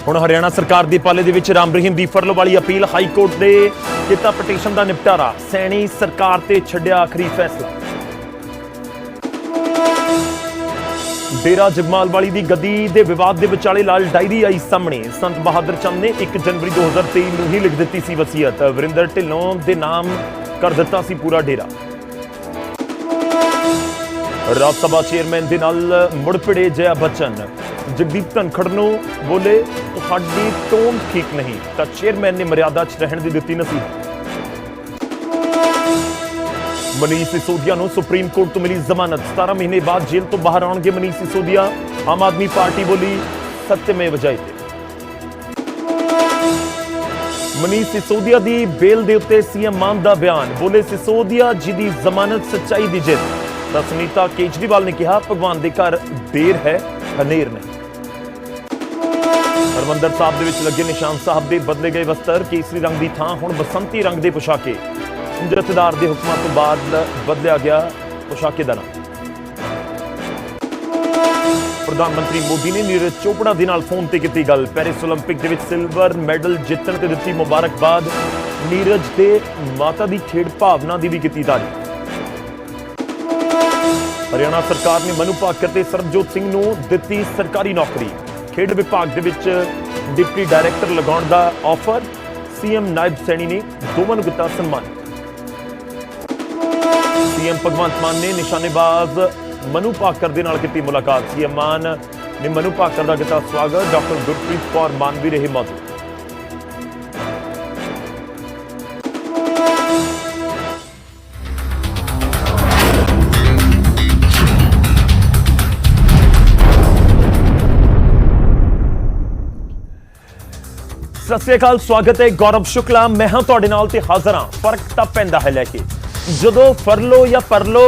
ਹੁਣ ਹਰਿਆਣਾ ਸਰਕਾਰ ਦੇ ਪਾਲੇ ਦੇ ਵਿੱਚ ਰਾਮ ਰਹੀਮ ਦੀ ਫਰਲੋ ਵਾਲੀ ਅਪੀਲ ਹਾਈ ਕੋਰਟ ਦੇ ਕੀਤਾ ਪਟੀਸ਼ਨ ਦਾ ਨਿਪਟਾਰਾ। ਸੈਣੀ ਸਰਕਾਰ ਤੇ ਛੱਡਿਆ ਆਖਰੀ ਫੈਸਲਾ। ਡੇਰਾ ਜਗਮਾਲ ਵਾਲੀ ਦੀ ਗੱਦੀ ਦੇ ਵਿਵਾਦ ਦੇ ਵਿਚਾਲੇ ਲਾਲ ਡਾਇਰੀ ਆਈ ਸਾਹਮਣੇ। ਸੰਤ ਬਹਾਦਰ ਚੰਦ ਨੇ 1 ਜਨਵਰੀ 2023 ਨੂੰ ਹੀ ਲਿਖ ਦਿੱਤੀ ਸੀ ਵਸੀਅਤ। ਵਰਿੰਦਰ ਢਿੱਲੋਂ ਦੇ ਨਾਮ ਕਰ ਦਿੱਤਾ ਸੀ ਪੂਰਾ ਡੇਰਾ। ਰਾਜ ਸਭਾ ਚੇਅਰਮੈਨ ਦੇ ਨਾਲ ਮੁੜ ਭਿੜੇ ਜया बच्चन। जगदीप धनखड़ ਨੂੰ ਬੋਲੇ ਤੁਹਾਡੀ ਟੋਨ ਠੀਕ ਨਹੀਂ ਤਾਂ ਚੇਅਰਮੈਨ ਨੇ ਮਰਿਆਦਾ 'ਚ ਰਹਿਣ ਦੀ ਦਿੱਤੀ ਨਸੀਹਤ। ਮਨੀਸ਼ ਸਿਸੋਦੀਆ ਨੂੰ ਸੁਪਰੀਮ ਕੋਰਟ ਤੋਂ ਮਿਲੀ ਜ਼ਮਾਨਤ। 17 ਮਹੀਨੇ ਬਾਅਦ ਜੇਲ੍ਹ ਤੋਂ ਬਾਹਰ ਆਉਣਗੇ ਮਨੀਸ਼ ਸਿਸੋਦੀਆ। ਆਮ ਆਦਮੀ ਪਾਰਟੀ ਬੋਲੀ ਸੱਤਮੇਵ ਜਯਤੇ। ਮਨੀਸ਼ ਸਿਸੋਦੀਆ ਦੀ ਬੇਲ ਦੇ ਉੱਤੇ ਸੀਐਮ ਮਾਨ ਦਾ ਬਿਆਨ। ਬੋਲੇ ਸਿਸੋਦੀਆ ਜੀ ਦੀ ਜ਼ਮਾਨਤ ਸੱਚਾਈ ਦੀ ਜਿੱਤ। ਤਾਂ ਸੁਨੀਤਾ ਕੇਜਰੀਵਾਲ ਨੇ ਕਿਹਾ ਭਗਵਾਨ ਦੇ ਘਰ ਦੇਰ ਹੈ ਹਨੇਰ ਨਹੀਂ। ਹਰਮੰਦਰ ਸਾਹਿਬ ਦੇ ਵਿੱਚ ਲੱਗੇ ਨਿਸ਼ਾਨ ਸਾਹਿਬ ਦੇ ਬਦਲੇ ਗਏ ਵਸਤਰ। ਕੇਸਰੀ ਰੰਗ ਦੀ ਥਾਂ ਹੁਣ ਬਸੰਤੀ ਰੰਗ ਦੇ ਪੁਸ਼ਾਕੇ। ਜਥੇਦਾਰ ਦੇ ਹੁਕਮਾਂ ਤੋਂ ਬਾਅਦ ਬਦਲਿਆ ਗਿਆ ਪੁਸ਼ਾਕੇ ਦਾ ਨਾਮ। ਪ੍ਰਧਾਨ ਮੰਤਰੀ ਮੋਦੀ ਨੇ ਨੀਰਜ ਚੋਪੜਾ ਦੇ ਨਾਲ ਫੋਨ ਤੇ ਕੀਤੀ ਗੱਲ। ਪੈਰਿਸ ਓਲੰਪਿਕ ਦੇ ਵਿੱਚ ਸਿਲਵਰ ਮੈਡਲ ਜਿੱਤਣ ਤੇ ਦਿੱਤੀ ਮੁਬਾਰਕਬਾਦ। ਨੀਰਜ ਤੇ ਮਾਤਾ ਦੀ ਖੇਡ ਭਾਵਨਾ ਦੀ ਵੀ ਕੀਤੀ ਤਾਰੀਫ। ਹਰਿਆਣਾ ਸਰਕਾਰ ਨੇ ਮਨੂ ਭਾਕਰ ਤੇ ਸਰਬਜੋਤ ਸਿੰਘ ਨੂੰ ਦਿੱਤੀ ਸਰਕਾਰੀ ਨੌਕਰੀ। ਖੇਡ ਵਿਭਾਗ ਦੇ ਵਿੱਚ ਡਿਪਟੀ ਡਾਇਰੈਕਟਰ ਲਗਾਉਣ ਦਾ ਆਫਰ। ਸੀਐਮ ਨਾਇਬ ਸੈਣੀ ਨੇ ਦੋਵਾਂ ਨੂੰ ਕੀਤਾ ਸਨਮਾਨ। ਸੀਐਮ ਭਗਵੰਤ ਮਾਨ ਨੇ ਨਿਸ਼ਾਨੇਬਾਜ਼ ਮਨੂ ਭਾਕਰ ਦੇ ਨਾਲ ਕੀਤੀ ਮੁਲਾਕਾਤ। ਸੀਐਮ ਮਾਨ ਨੇ ਮਨੂ ਭਾਕਰ ਦਾ ਕੀਤਾ ਸਵਾਗਤ। ਡਾਕਟਰ ਗੁਰਪ੍ਰੀਤ ਕੌਰ ਮਾਨ ਵੀ ਰਹੇ ਮੌਜੂਦ। सत श्री अकाल, स्वागत है। गौरव शुक्ला मैं हाँ तुहाडे नाल ते हाज़र हाँ। फर्क तां पैंदा है लैके जदों फरलो या परलो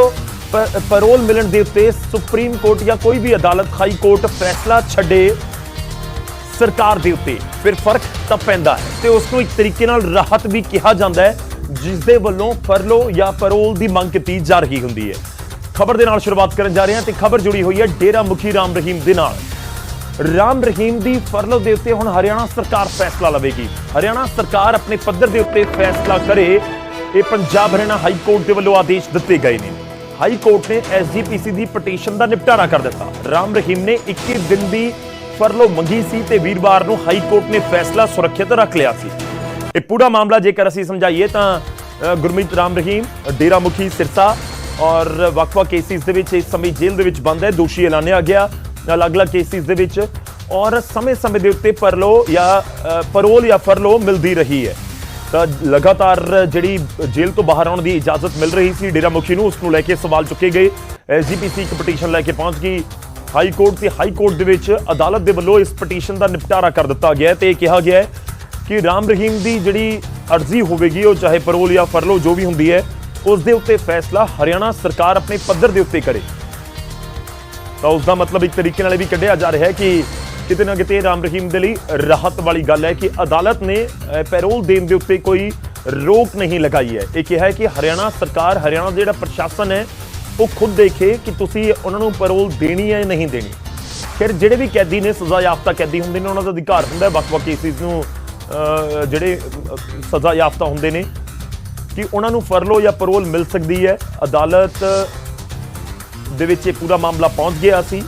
परोल मिलण दे उत्ते सुप्रीम कोर्ट या कोई भी अदालत हाई कोर्ट फैसला छड्डे सरकार दे उत्ते, फिर फर्क तां पैंदा है ते उस नूं एक तरीके नाल राहत भी कहा जांदा है जिस दे वल्लों फरलो या परोल दी मंग कीती जा रही हुंदी है। खबर दे नाल शुरुआत करन जा रहे हैं ते खबर जुड़ी हुई है डेरा मुखी राम रहीम दे नाल। राम रहीम दी फरलो दे उत्ते हुण हरियाणा सरकार फैसला लवेगी। हरियाणा सरकार अपने पद्धर दे उत्ते फैसला करे। ये पंजाब हरियाणा हाई कोर्ट दे वल्लों आदेश दिते गए ने। हाई कोर्ट ने एसजीपीसी दी पटीशन दा निपटारा कर दिता। राम रहीम ने 21 दिन दी फरलो मंगी सी ते वीरवार नूं हाई कोर्ट ने फैसला सुरक्षित रख लिया सी। ये पूरा मामला जेकर असीं समझाइए तां गुरमीत राम रहीम डेरा मुखी सिरसा और वख-वख केसिस दे विच इस समय जेल दे विच बंद है। दोषी ऐलानिया गया अलग अलग केसिस दे विच और समय समय के उत्ते परलो या परोल या फरलो मिलती रही है। तो लगातार जिहड़ी जेल तो बाहर आने की इजाजत मिल रही सी डेरा मुखी नूं, उसनूं लैके सवाल चुके गए। एसजीपीसी एक पटीशन लैके पहुंच गई हाई कोर्ट ते हाई कोर्ट दे विच अदालत दे वल्लों इस पटीशन का निपटारा कर दिता गया ते कहा गया है कि राम रहीम की जिहड़ी अर्जी होवेगी वो चाहे परोल या फरलो जो भी हुंदी है उस दे उत्ते फैसला हरियाणा सरकार अपने पद्धर दे उत्ते करे। तो उसका मतलब एक तरीके नाल भी कढ़िया जा रहा है कि किते ना किते राम रहीम दे लई राहत वाली गल है कि अदालत ने पैरोल देण दे उत्ते कोई रोक नहीं लगाई है। ये कहा है कि हरियाणा सरकार हरियाणा का जिहड़ा प्रशासन है वो खुद देखे कि तुसीं उन्हां नूं पैरोल देनी है या नहीं देनी। फिर जिहड़े भी कैदी ने सज़ा याफ्ता कैदी हुंदे ने उन्हां दा अधिकार हुंदा है वख-वख केसिस नूं जिहड़े सज़ा याफ्ता हुंदे ने कि उन्हां नूं फरलो या पैरोल मिल सकदी है। अदालत दे विच पूरा मामला पहुंच गया सी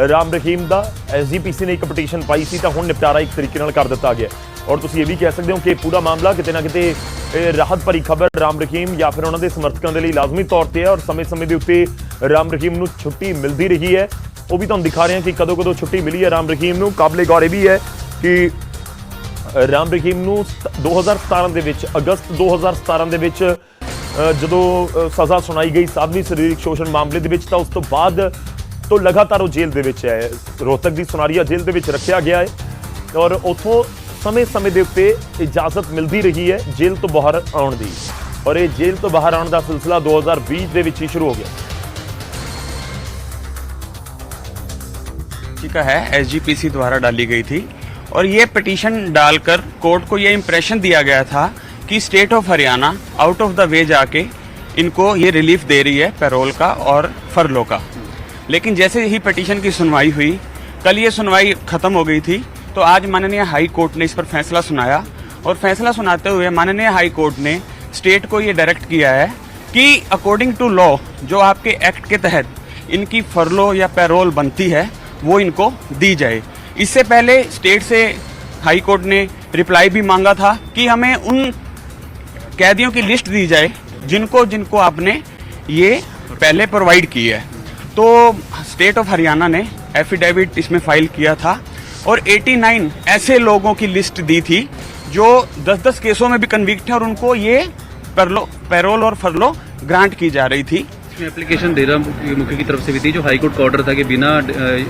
राम रहीम दा। एसजीपीसी ने एक पटीशन पाई सी तां हुण निपटारा एक तरीके नाल कर दिता गया। और तुसीं ये भी कह सकते हो कि पूरा मामला किते ना किते राहत भरी खबर राम रहीम या फिर उन्हां दे समर्थकां दे लई लाजमी तौर ते है। और समय समय दे उत्ते राम रहीम नूं छुट्टी मिलदी रही है। वो भी तुहानूं दिखा रहे हैं कि कदों कदों छुट्टी मिली है राम रहीम नूं। काबिले गौर भी है कि राम रहीम नूं 2017 दे विच अगस्त 2017 दे विच ਜਦੋਂ सज़ा सुनाई गई साधवी शरीरक शोषण मामले ਦੇ ਵਿੱਚ ਤਾਂ ਉਸ ਤੋਂ ਬਾਅਦ ਤੋਂ ਲਗਾਤਾਰ ਉਹ ਜੇਲ੍ਹ ਦੇ ਵਿੱਚ ਹੈ। ਰੋਹਤਕ ਦੀ ਸੁਨਾਰੀਆ ਜੇਲ੍ਹ ਦੇ ਵਿੱਚ ਰੱਖਿਆ ਗਿਆ ਹੈ ਔਰ ਉੱਥੋਂ ਸਮੇਂ ਦੇ ਉੱਤੇ ਇਜਾਜ਼ਤ ਮਿਲਦੀ ਰਹੀ ਹੈ ਜੇਲ੍ਹ ਤੋਂ ਬਾਹਰ ਆਉਣ ਦੀ। ਔਰ ਇਹ ਜੇਲ੍ਹ ਤੋਂ ਬਾਹਰ ਆਉਣ ਦਾ ਸਿਲਸਿਲਾ 2020 ਦੇ ਵਿੱਚ ਹੀ ਸ਼ੁਰੂ ਹੋ ਗਿਆ। का है एसजीपीसी द्वारा डाली गई थी और ये पिटीशन डालकर कोर्ट को ये इम्प्रेशन दिया गया था कि state of Haryana out of the way जाके इनको ये रिलीफ दे रही है पैरोल का और फरलो का। लेकिन जैसे ही पिटीशन की सुनवाई हुई, कल ये सुनवाई ख़त्म हो गई थी तो आज माननीय हाई कोर्ट ने इस पर फैसला सुनाया और फैसला सुनाते हुए माननीय हाई कोर्ट ने स्टेट को ये डायरेक्ट किया है कि अकॉर्डिंग टू लॉ जो आपके एक्ट के तहत इनकी फरलो या पैरोल बनती है वो इनको दी जाए। इससे पहले स्टेट से हाई कोर्ट ने रिप्लाई भी मांगा था कि हमें उन कैदियों की लिस्ट दी जाए जिनको जिनको आपने ये पहले प्रोवाइड की है। तो स्टेट ऑफ हरियाणा ने एफिडेविट इसमें फाइल किया था और 89 ऐसे लोगों की लिस्ट दी थी जो 10-10 केसों में भी कन्विक्ट थे और उनको ये पैरोल और फरलो ग्रांट की जा रही थी। एप्लीकेशन डेरा मुखी की तरफ से भी थी जो हाईकोर्ट का ऑर्डर था कि बिना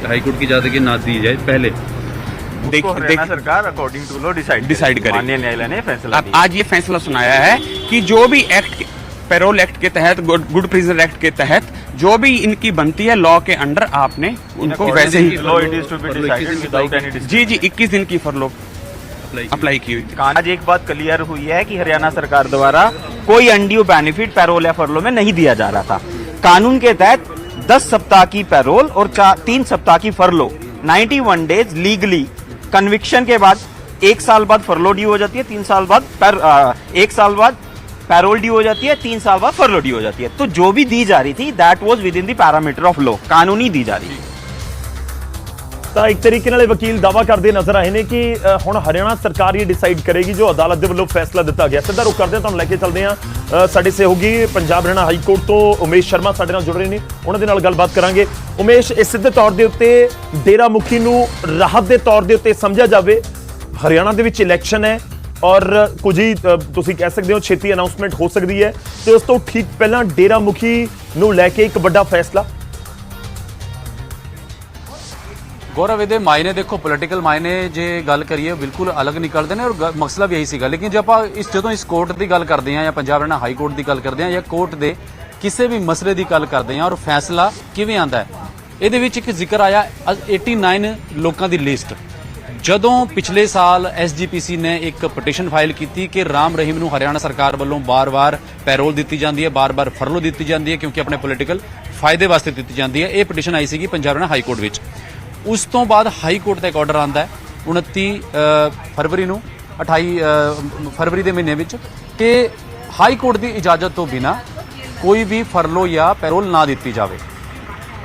हाईकोर्ट की इजाजत के ना दी जाए पहले। हरियाणा सरकार अकॉर्डिंग टू लॉ डिसाइड करे। माननीय न्यायालय ने फैसला अब आज ये फैसला सुनाया है कि जो भी एक्ट पैरोल एक्ट के तहत गुड प्रिजनर एक्ट के तहत जो भी इनकी बनती है लॉ के अंडर आपने उनको वैसे ही जी 21 दिन की फरलो अप्लाई की हुई। आज एक बात क्लियर हुई है कि हरियाणा सरकार द्वारा कोई अनड्यू बेनिफिट पैरोल या फरलो में नहीं दिया जा रहा था। कानून के तहत 10 सप्ताह की पैरोल और 3 सप्ताह की फरलो 91 डेज लीगली कन्विक्शन के बाद 1 साल बाद फरलो ड्यू हो जाती है, 3 साल बाद 1 साल बाद पैरोल ड्यू हो जाती है, 3 साल बाद फरलो ड्यू हो जाती है। तो जो भी दी जा रही थी that was with in the parameter of law, कानूनी दी जा रही है। ਤਾਂ ਇੱਕ ਤਰੀਕੇ ਨਾਲ ਵਕੀਲ ਦਾਵਾ ਕਰਦੇ ਨਜ਼ਰ ਆਏ ਨੇ ਕਿ ਹੁਣ ਹਰਿਆਣਾ ਸਰਕਾਰ ਇਹ ਡਿਸਾਈਡ ਕਰੇਗੀ ਜੋ ਅਦਾਲਤ ਦੇ ਵੱਲੋਂ ਫੈਸਲਾ ਦਿੱਤਾ ਗਿਆ। ਸਿੱਧਾ ਰੁਕ ਕਰਦੇ ਹਾਂ, ਤੁਹਾਨੂੰ ਲੈ ਕੇ ਚੱਲਦੇ ਹਾਂ ਸਾਡੇ ਸਹਿਯੋਗੀ ਪੰਜਾਬ ਹਰਿਆਣਾ ਹਾਈ ਕੋਰਟ ਤੋਂ ਉਮੇਸ਼ ਸ਼ਰਮਾ ਸਾਡੇ ਨਾਲ ਜੁੜ ਰਹੇ ਨੇ, ਉਹਨਾਂ ਦੇ ਨਾਲ ਗੱਲਬਾਤ ਕਰਾਂਗੇ। ਉਮੇਸ਼, ਇਸ ਸਿੱਧੇ ਤੌਰ ਦੇ ਉੱਤੇ ਡੇਰਾ ਮੁਖੀ ਨੂੰ ਰਾਹਤ ਦੇ ਤੌਰ ਦੇ ਉੱਤੇ ਸਮਝਿਆ ਜਾਵੇ। ਹਰਿਆਣਾ ਦੇ ਵਿੱਚ ਇਲੈਕਸ਼ਨ ਹੈ ਔਰ ਕੁਝ ਹੀ ਤੁਸੀਂ ਕਹਿ ਸਕਦੇ ਹੋ ਛੇਤੀ ਅਨਾਉਂਸਮੈਂਟ ਹੋ ਸਕਦੀ ਹੈ ਤੇ ਉਸ ਤੋਂ ਠੀਕ ਪਹਿਲਾਂ ਡੇਰਾ ਮੁਖੀ ਨੂੰ ਲੈ ਕੇ ਇੱਕ ਵੱਡਾ ਫੈਸਲਾ। गौरव ਇਹਦੇ ਮਾਇਨੇ ਦੇਖੋ ਪੋਲੀਟੀਕਲ ਮਾਇਨੇ ਜੇ ਗੱਲ ਕਰੀਏ ਬਿਲਕੁਲ ਅਲੱਗ ਨਿਕਲਦੇ ਨੇ ਔਰ ਮਸਲਾ ਵੀ ਇਹੀ ਸੀਗਾ। ਲੇਕਿਨ ਜੇ ਆਪਾਂ ਜਦੋਂ ਇਸ ਕੋਰਟ ਦੀ ਗੱਲ ਕਰਦੇ ਹਾਂ ਜਾਂ ਪੰਜਾਬ ਹਰਿਆਣਾ ਹਾਈ ਕੋਰਟ ਦੀ ਗੱਲ ਕਰਦੇ ਹਾਂ ਜਾਂ ਕੋਰਟ ਦੇ ਕਿਸੇ ਵੀ ਮਸਲੇ ਦੀ ਗੱਲ ਕਰਦੇ ਹਾਂ ਔਰ ਫੈਸਲਾ ਕਿਵੇਂ ਆਂਦਾ ਹੈ, ਇਹਦੇ ਵਿੱਚ ਇੱਕ ਜ਼ਿਕਰ ਆਇਆ 89 ਲੋਕਾਂ ਦੀ ਲਿਸਟ। ਜਦੋਂ ਪਿਛਲੇ ਸਾਲ ਐਸਜੀਪੀਸੀ ਨੇ ਇੱਕ ਪਟੀਸ਼ਨ ਫਾਈਲ ਕੀਤੀ ਕਿ ਰਾਮ ਰਹੀਮ ਨੂੰ ਹਰਿਆਣਾ ਸਰਕਾਰ ਵੱਲੋਂ ਬਾਰ-ਬਾਰ ਪੈਰੋਲ ਦਿੱਤੀ ਜਾਂਦੀ ਹੈ, ਬਾਰ-ਬਾਰ ਫਰਲੋ ਦਿੱਤੀ ਜਾਂਦੀ ਹੈ ਕਿਉਂਕਿ ਆਪਣੇ ਪੋਲੀਟੀਕਲ ਫਾਇਦੇ ਵਾਸਤੇ ਦਿੱਤੀ ਜਾਂਦੀ ਹੈ, ਇਹ ਪਟੀਸ਼ਨ ਆਈ ਸੀਗੀ ਪੰਜਾਬ ਹਰਿਆਣਾ ਹਾਈ ਕੋਰਟ ਵਿੱਚ। ਉਸ ਤੋਂ ਬਾਅਦ ਹਾਈ ਕੋਰਟ ਦਾ ਇੱਕ ਆਰਡਰ ਆਂਦਾ ਹੈ 29 ਫਰਵਰੀ ਨੂੰ 28 ਫਰਵਰੀ ਦੇ ਮਹੀਨੇ ਵਿੱਚ ਕਿ ਹਾਈ ਕੋਰਟ ਦੀ ਇਜਾਜ਼ਤ ਤੋਂ ਬਿਨਾ ਕੋਈ ਵੀ ਫਰਲੋ ਜਾਂ ਪੈਰੋਲ ਨਾ ਦਿੱਤੀ ਜਾਵੇ।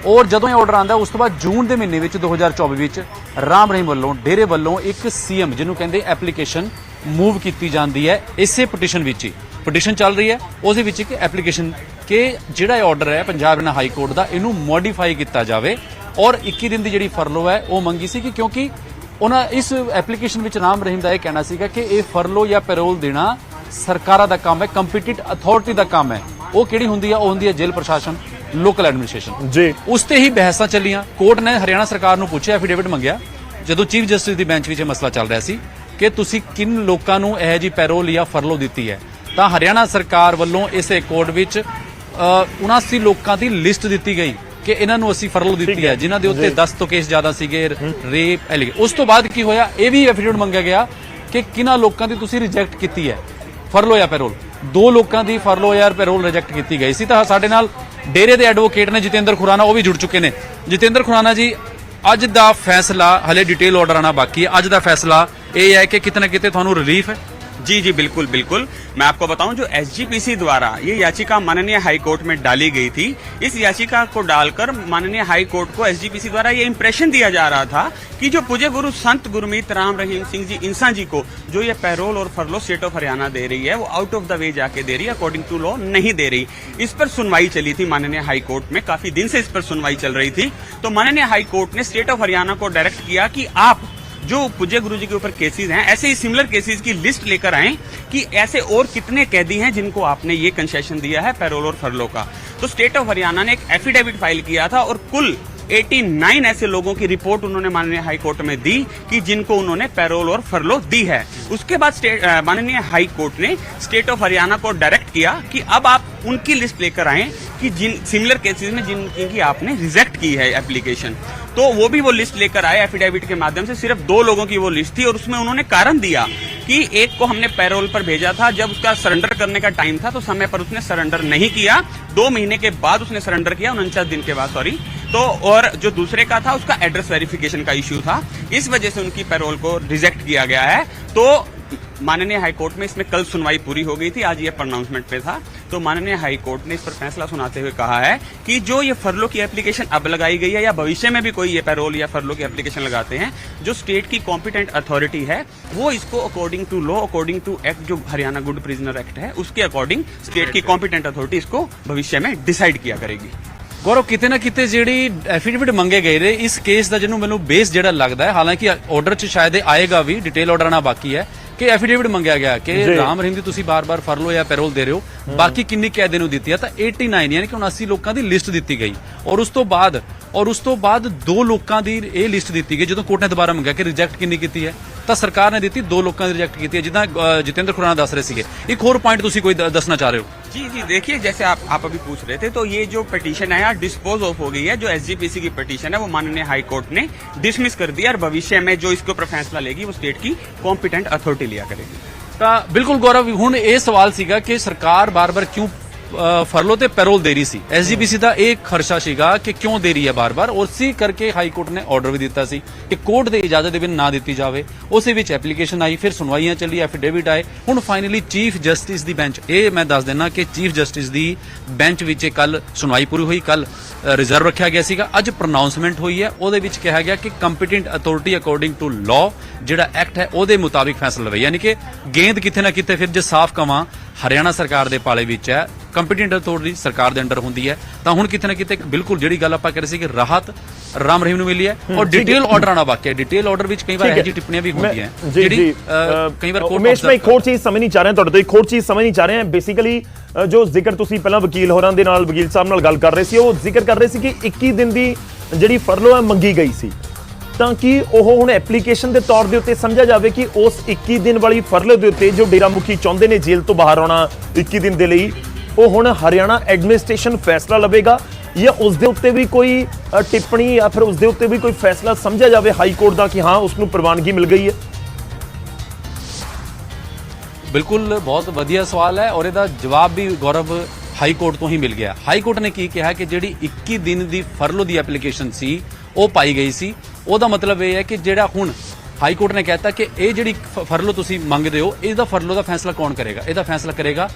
ਔਰ ਜਦੋਂ ਇਹ ਆਰਡਰ ਆਂਦਾ ਉਸ ਤੋਂ ਬਾਅਦ ਜੂਨ ਦੇ ਮਹੀਨੇ ਵਿੱਚ 2024 ਵਿੱਚ ਰਾਮ ਰਹੀਮ ਵੱਲੋਂ ਡੇਰੇ ਵੱਲੋਂ ਇੱਕ ਸੀਐਮ ਜਿਹਨੂੰ ਕਹਿੰਦੇ ਐਪਲੀਕੇਸ਼ਨ ਮੂਵ ਕੀਤੀ ਜਾਂਦੀ ਹੈ। ਇਸੇ ਪਟੀਸ਼ਨ ਵਿੱਚ ਹੀ ਪਟੀਸ਼ਨ ਚੱਲ ਰਹੀ ਹੈ, ਉਹਦੇ ਵਿੱਚ ਇੱਕ ਐਪਲੀਕੇਸ਼ਨ ਕਿ ਜਿਹੜਾ ਇਹ ਆਰਡਰ ਹੈ ਪੰਜਾਬ ਹਰਿਆਣਾ ਹਾਈ ਕੋਰਟ ਦਾ ਇਹਨੂੰ ਮੋਡੀਫਾਈ ਕੀਤਾ ਜਾਵੇ ਔਰ 21 ਦਿਨ ਦੀ ਜਿਹੜੀ ਫਰਲੋ ਹੈ ਉਹ ਮੰਗੀ ਸੀ ਕਿਉਂਕਿ ਉਹਨਾਂ ਇਸ ਐਪਲੀਕੇਸ਼ਨ ਵਿੱਚ ਰਾਮ ਰਹੀਮ ਦਾ ਇਹ ਕਹਿਣਾ ਸੀਗਾ ਕਿ ਇਹ ਫਰਲੋ ਜਾਂ ਪੈਰੋਲ ਦੇਣਾ ਸਰਕਾਰਾਂ ਦਾ ਕੰਮ ਹੈ, ਕੰਪੀਟੈਂਟ ਅਥਾਰਟੀ ਦਾ ਕੰਮ ਹੈ। ਉਹ ਕਿਹੜੀ ਹੁੰਦੀ ਹੈ? ਉਹ ਹੁੰਦੀ ਹੈ ਜੇਲ੍ਹ ਪ੍ਰਸ਼ਾਸਨ, ਲੋਕਲ ਐਡਮਿਨਿਸਟ੍ਰੇਸ਼ਨ ਜੀ। ਉਸ ਤੇ ਹੀ ਬਹਿਸਾਂ ਚੱਲੀਆਂ। ਕੋਰਟ ਨੇ ਹਰਿਆਣਾ ਸਰਕਾਰ ਨੂੰ ਪੁੱਛਿਆ, ਐਫੀਡੇਵਿਟ ਮੰਗਿਆ ਜਦੋਂ ਚੀਫ ਜਸਟਿਸ ਦੀ ਬੈਂਚ ਵਿੱਚ ਇਹ ਮਸਲਾ ਚੱਲ ਰਿਹਾ ਸੀ ਕਿ ਤੁਸੀਂ ਕਿਨ ਲੋਕਾਂ ਨੂੰ ਇਹ ਜੀ ਪੈਰੋਲ ਜਾਂ ਫਰਲੋ ਦਿੱਤੀ ਹੈ। ਤਾਂ ਹਰਿਆਣਾ ਸਰਕਾਰ ਵੱਲੋਂ ਇਸੇ ਕੋਰਟ ਵਿੱਚ 79 ਲੋਕਾਂ ਦੀ ਲਿਸਟ ਦਿੱਤੀ ਗਈ ਕਿ ਇਹਨਾਂ ਨੂੰ ਅਸੀਂ ਫਰਲੋ ਦਿੱਤੀ ਹੈ ਜਿਨ੍ਹਾਂ ਦੇ ਉੱਤੇ 10 ਤੋਂ ਕੇਸ ਜ਼ਿਆਦਾ ਸੀਗੇ, ਰੇਪ ਐਲੀਗੇਸ਼ਨ। ਉਸ ਤੋਂ ਬਾਅਦ ਕੀ ਹੋਇਆ, ਇਹ ਵੀ ਐਫੀਡੇਵਿਟ ਮੰਗਿਆ ਗਿਆ ਕਿ ਕਿਹਨਾਂ ਲੋਕਾਂ ਦੀ ਤੁਸੀਂ ਰਿਜੈਕਟ ਕੀਤੀ ਹੈ ਫਰਲੋ ਜਾਂ ਪੈਰੋਲ। 2 ਲੋਕਾਂ ਦੀ ਫਰਲੋ ਜਾਂ ਪੈਰੋਲ ਰਿਜੈਕਟ ਕੀਤੀ ਗਈ ਸੀ। ਤਾਂ ਸਾਡੇ ਨਾਲ ਡੇਰੇ ਦੇ ਐਡਵੋਕੇਟ ਨੇ ਜਤਿੰਦਰ ਖੁਰਾਨਾ, ਉਹ ਵੀ ਜੁੜ ਚੁੱਕੇ ਨੇ। ਜਤਿੰਦਰ ਖੁਰਾਨਾ ਜੀ, ਅੱਜ ਦਾ ਫੈਸਲਾ ਹਲੇ ਡਿਟੇਲ ਆਰਡਰ ਆਣਾ ਬਾਕੀ है। ਅੱਜ ਦਾ ਫੈਸਲਾ ਇਹ ਹੈ ਕਿ ਕਿਤੇ ਨਾ ਕਿਤੇ ਤੁਹਾਨੂੰ ਰਿਲੀਫ है। जी जी बिल्कुल बिल्कुल, मैं आपको बताऊं जो एसजीपीसी द्वारा ये याचिका माननीय हाई कोर्ट में डाली गई थी, इस याचिका को डालकर माननीय हाई कोर्ट को एसजीपीसी द्वारा ये इंप्रेशन दिया जा रहा था कि जो पूज्य गुरु संत गुरमीत राम रहीम सिंह जी इंसा जी को जो ये पैरोल और फरलो स्टेट ऑफ हरियाणा दे रही है वो आउट ऑफ द वे जाके दे रही है, अकॉर्डिंग टू लॉ नहीं दे रही। इस पर सुनवाई चली थी माननीय हाई कोर्ट में, काफी दिन से इस पर सुनवाई चल रही थी। तो माननीय हाई कोर्ट ने स्टेट ऑफ हरियाणा को डायरेक्ट किया कि आप जो पूज्य गुरु जी के ऊपर केसेस हैं ऐसे ही सिमिलर केसेस की लिस्ट लेकर आए कि ऐसे और कितने कैदी हैं जिनको आपने ये कंसेशन दिया है पैरोल और फरलो का। तो स्टेट ऑफ हरियाणा ने एक एफिडेविट फाइल किया था और कुल 89 ऐसे लोगों की रिपोर्ट उन्होंने माननीय हाई कोर्ट में दी कि जिनको उन्होंने पैरोल और फरलो दी है। उसके बाद माननीय हाई कोर्ट ने स्टेट ऑफ हरियाणा को डायरेक्ट किया कि अब आप उनकी लिस्ट लेकर आए कि जिन सिमिलर केसेस में जिनकी आपने रिजेक्ट की है एप्लीकेशन। तो वो भी वो लिस्ट लेकर आए एफिडेविट के माध्यम से। सिर्फ 2 लोगों की वो लिस्ट थी और उसमें उन्होंने कारण दिया कि एक को हमने पैरोल पर भेजा था, जब उसका सरेंडर करने का टाइम था तो समय पर उसने सरेंडर नहीं किया। 2 महीने के बाद उसने सरेंडर किया, 49 दिन के बाद, सॉरी। तो और जो दूसरे का था उसका एड्रेस वेरिफिकेशन का इश्यू था, इस वजह से उनकी पैरोल को रिजेक्ट किया गया है। तो माननीय हाई कोर्ट में इसमें कल सुनवाई पूरी हो गई थी, आज ये प्रोनाउंसमेंट पे था। तो माननीय हाई कोर्ट ने इस पर फैसला सुनाते हुए कहा है कि जो ये फरलो की एप्लीकेशन अब लगाई गई है या भविष्य में भी कोई ये पैरोल या फरलो की एप्लीकेशन लगाते हैं, जो स्टेट की कॉम्पिटेंट अथॉरिटी है वो इसको according to law, according to act जो हरियाणा गुड प्रिजनर एक्ट है उसके अकॉर्डिंग स्टेट की कॉम्पिटेंट अथॉरिटी इसको भविष्य में डिसाइड किया करेगी। ਗੌਰਵ ਕਿਤੇ ਨਾ ਕਿਤੇ ਜਿਹੜੀ ਐਫੀਡੇਵਿਟ ਮੰਗੇ ਗਏ ਨੇ ਇਸ ਕੇਸ ਦਾ ਜਿਹਨੂੰ ਮੈਨੂੰ ਬੇਸ ਜਿਹੜਾ ਲੱਗਦਾ ਹੈ, ਹਾਲਾਂਕਿ ਆਰਡਰ 'ਚ ਸ਼ਾਇਦ ਇਹ ਆਏਗਾ ਵੀ, ਡਿਟੇਲ ਆਰਡਰ ਆਣਾ ਬਾਕੀ ਹੈ ਕਿ ਐਫੀਡੇਵਿਟ ਮੰਗਿਆ ਗਿਆ ਕਿ ਰਾਮ ਰਹੀਮ ਦੀ ਤੁਸੀਂ ਬਾਰ-ਬਾਰ ਫਰਲੋ ਜਾਂ ਪੈਰੋਲ ਦੇ ਰਹੇ ਹੋ, ਬਾਕੀ ਕਿੰਨੀ ਕੈਦੇ ਨੂੰ ਦਿੱਤੀ ਹੈ, ਤਾਂ 89 ਯਾਨੀ ਕਿ 79 ਲੋਕਾਂ ਦੀ ਲਿਸਟ ਦਿੱਤੀ ਗਈ ਔਰ ਉਸ ਤੋਂ ਬਾਅਦ 2 ਲੋਕਾਂ ਦੀ ਇਹ ਲਿਸਟ ਦਿੱਤੀ ਗਈ। ਜਦੋਂ ਕੋਰਟ ਨੇ ਦੁਬਾਰਾ ਮੰਗਿਆ ਕਿ ਰਿਜੈਕਟ ਕਿੰਨੀ ਕੀਤੀ ਹੈ ਤਾਂ ਸਰਕਾਰ ਨੇ ਦਿੱਤੀ 2 ਲੋਕਾਂ ਦੀ ਰਿਜੈਕਟ ਕੀਤੀ ਹੈ, ਜਿੱਦਾਂ जितेंद्र खुराना दस रहे सीगे। एक और पॉइंट तुसी कोई दसना चाह रहे हो? जी देखिए, जैसे आप अभी पूछ रहे थे तो ये जो पिटीशन है डिस्पोज ऑफ हो गई है। जो एसजीपीसी की पिटीशन है वो माननीय हाई कोर्ट ने डिसमिस कर दिया और भविष्य में जो इसके ऊपर फैसला लेगी वो स्टेट की कॉम्पिटेंट अथॉरिटी लिया करेगी। ਤਾਂ ਬਿਲਕੁਲ ਗੌਰਵ, ਹੁਣ ਇਹ ਸਵਾਲ ਸੀਗਾ ਕਿ ਸਰਕਾਰ ਬਾਰ-ਬਾਰ ਕਿਉਂ ਫਰਲੋ ਤੇ ਪੈਰੋਲ ਦੇ ਰਹੀ ਸੀ। ਐਸਜੀਪੀਸੀ ਦਾ ਇਹ ਖਰਚਾ ਸੀਗਾ ਕਿ ਕਿਉਂ ਦੇ ਰਹੀ ਹੈ ਬਾਰ-ਬਾਰ, ਔਰ ਇਸੇ ਕਰਕੇ ਹਾਈ ਕੋਰਟ ਨੇ ਆਰਡਰ ਵੀ ਦਿੱਤਾ ਸੀ ਕਿ ਕੋਰਟ ਦੇ ਇਜਾਜ਼ਤ ਦੇ ਬਿਨਾਂ ਨਾ ਦਿੱਤੀ ਜਾਵੇ। ਉਸੇ ਵਿੱਚ ਐਪਲੀਕੇਸ਼ਨ ਆਈ, ਫਿਰ ਸੁਣਵਾਈਆਂ ਚੱਲੀ, ਐਫੀਡੇਵਿਟ ਆਏ, ਹੁਣ ਫਾਈਨਲੀ ਚੀਫ ਜਸਟਿਸ ਦੀ ਬੈਂਚ, ਇਹ ਮੈਂ ਦੱਸ ਦਿੰਦਾ ਕਿ ਚੀਫ ਜਸਟਿਸ ਦੀ ਬੈਂਚ ਵਿੱਚ ਕੱਲ ਸੁਣਵਾਈ ਪੂਰੀ ਹੋਈ, ਕੱਲ ਰਿਜ਼ਰਵ ਰੱਖਿਆ ਗਿਆ ਸੀਗਾ, ਅੱਜ ਪ੍ਰੋਨਾਂਸਮੈਂਟ ਹੋਈ ਹੈ। ਉਹਦੇ ਵਿੱਚ ਕਿਹਾ ਗਿਆ ਕਿ competent authority according to law ਜਿਹੜਾ ਐਕਟ ਹੈ ਉਹਦੇ ਮੁਤਾਬਿਕ ਫੈਸਲਾ ਲਵੇ, ਯਾਨੀ ਕਿ ਗੇਂਦ ਕਿਤੇ ਨਾ ਕਿਤੇ ਫਿਰ ਜੇ ਸਾਫ਼ ਕਵਾਂ ਹਰਿਆਣਾ ਸਰਕਾਰ ਦੇ ਪਾਲੇ ਵਿੱਚ ਹੈ, ਕੰਪੀਟੈਂਟ ਅਥਾਰਟੀ ਸਰਕਾਰ ਦੇ ਅੰਡਰ ਹੁੰਦੀ ਹੈ, ਤਾਂ ਹੁਣ ਕਿਤੇ ਨਾ ਕਿਤੇ ਬਿਲਕੁਲ ਜਿਹੜੀ ਗੱਲ ਆਪਾਂ ਕਰ ਰਹੇ ਸੀ ਕਿ ਰਾਹਤ ਰਾਮ ਰਹੀਮ ਨੂੰ ਮਿਲੀ ਹੈ ਔਰ ਡਿਟੇਲ ਆਰਡਰ ਆਣਾ ਬਾਕੀ ਹੈ। ਡਿਟੇਲ ਆਰਡਰ ਵਿੱਚ ਕਈ ਵਾਰ ਇਹੋ ਜਿਹੀ ਟਿੱਪਣੀਆਂ ਵੀ ਹੁੰਦੀਆਂ ਜਿਹੜੀ ਕਈ ਵਾਰ ਕੋਰਟ ਉਮੇਸ਼, ਮੈਂ ਇੱਕ ਹੋਰ ਚੀਜ਼ ਸਮਝ ਨਹੀਂ ਚਾਹ ਰਿਹਾ ਤੁਹਾਡੇ ਤੋਂ, ਇੱਕ ਹੋਰ ਚੀਜ਼ ਸਮਝ ਨਹੀਂ ਚਾਹ ਰਿਹਾ। ਬੇਸਿਕਲੀ ਜੋ ਜ਼ਿਕਰ ਤੁਸੀਂ ਪਹਿਲਾਂ ਵਕੀਲ ਹੋਰਾਂ ਦੇ ਨਾਲ, ਵਕੀਲ ਸਾਹਿਬ ਨਾਲ ਗੱਲ ਕਰ ਰਹੇ ਸੀ, ਉਹ ਜ਼ਿਕਰ ਕਰ ਰਹੇ ਸੀ ਕਿ 21 ਦਿਨ ਦੀ ਜਿਹੜੀ ਫਰਲੋ ਹੈ ਮੰਗੀ ਗਈ ਸੀ, ਤਾਂ ਕਿ ਉਹ ਹੁਣ ਐਪਲੀਕੇਸ਼ਨ ਦੇ ਤੌਰ ਦੇ ਉੱਤੇ ਸਮਝਿਆ ਜਾਵੇ ਕਿ ਉਸ 21 ਦਿਨ ਵਾਲੀ ਫਰਲੋ ਦੇ ਉੱਤੇ ਜੋ ਡੇਰਾ ਮੁਖੀ ਚਾਹੁੰਦੇ ਨੇ ਜੇਲ੍ਹ ਤੋਂ ਬਾਹਰ ਆਉਣਾ 21 ਦਿਨ ਦੇ ਲਈ, ਉਹ ਹੁਣ ਹਰਿਆਣਾ ਐਡਮਿਨਿਸਟ੍ਰੇਸ਼ਨ ਫੈਸਲਾ ਲਵੇਗਾ ਜਾਂ ਉਸ ਦੇ ਉੱਤੇ ਵੀ ਕੋਈ ਟਿੱਪਣੀ ਜਾਂ ਫਿਰ ਉਸ ਦੇ ਉੱਤੇ ਵੀ ਕੋਈ ਫੈਸਲਾ ਸਮਝਿਆ ਜਾਵੇ ਹਾਈ ਕੋਰਟ ਦਾ ਕਿ ਹਾਂ ਉਸ ਨੂੰ ਪ੍ਰਵਾਨਗੀ ਮਿਲ ਗਈ ਹੈ। ਬਿਲਕੁਲ ਬਹੁਤ ਵਧੀਆ ਸਵਾਲ ਹੈ ਔਰ ਇਹਦਾ ਜਵਾਬ ਵੀ ਗੌਰਵ ਹਾਈ ਕੋਰਟ ਤੋਂ ਹੀ ਮਿਲ ਗਿਆ। ਹਾਈ ਕੋਰਟ ਨੇ ਕੀ ਕਿਹਾ ਕਿ ਜਿਹੜੀ 21 ਦਿਨ ਦੀ ਫਰਲੋ ਦੀ ਐਪਲੀਕੇਸ਼ਨ ਸੀ ਉਹ ਪਾਈ ਗਈ ਸੀ, ਉਹਦਾ ਮਤਲਬ ਇਹ ਹੈ ਕਿ ਜਿਹੜਾ ਹੁਣ ਹਾਈ ਕੋਰਟ ਨੇ ਕਹਿਤਾ ਕਿ ਇਹ ਜਿਹੜੀ ਫਰਲੋ ਤੁਸੀਂ ਮੰਗਦੇ ਹੋ ਇਹਦਾ ਫਰਲੋ ਦਾ ਫੈਸਲਾ ਕੌਣ ਕਰੇਗਾ? ਇਹਦਾ ਫੈਸਲਾ ਕਰੇਗਾ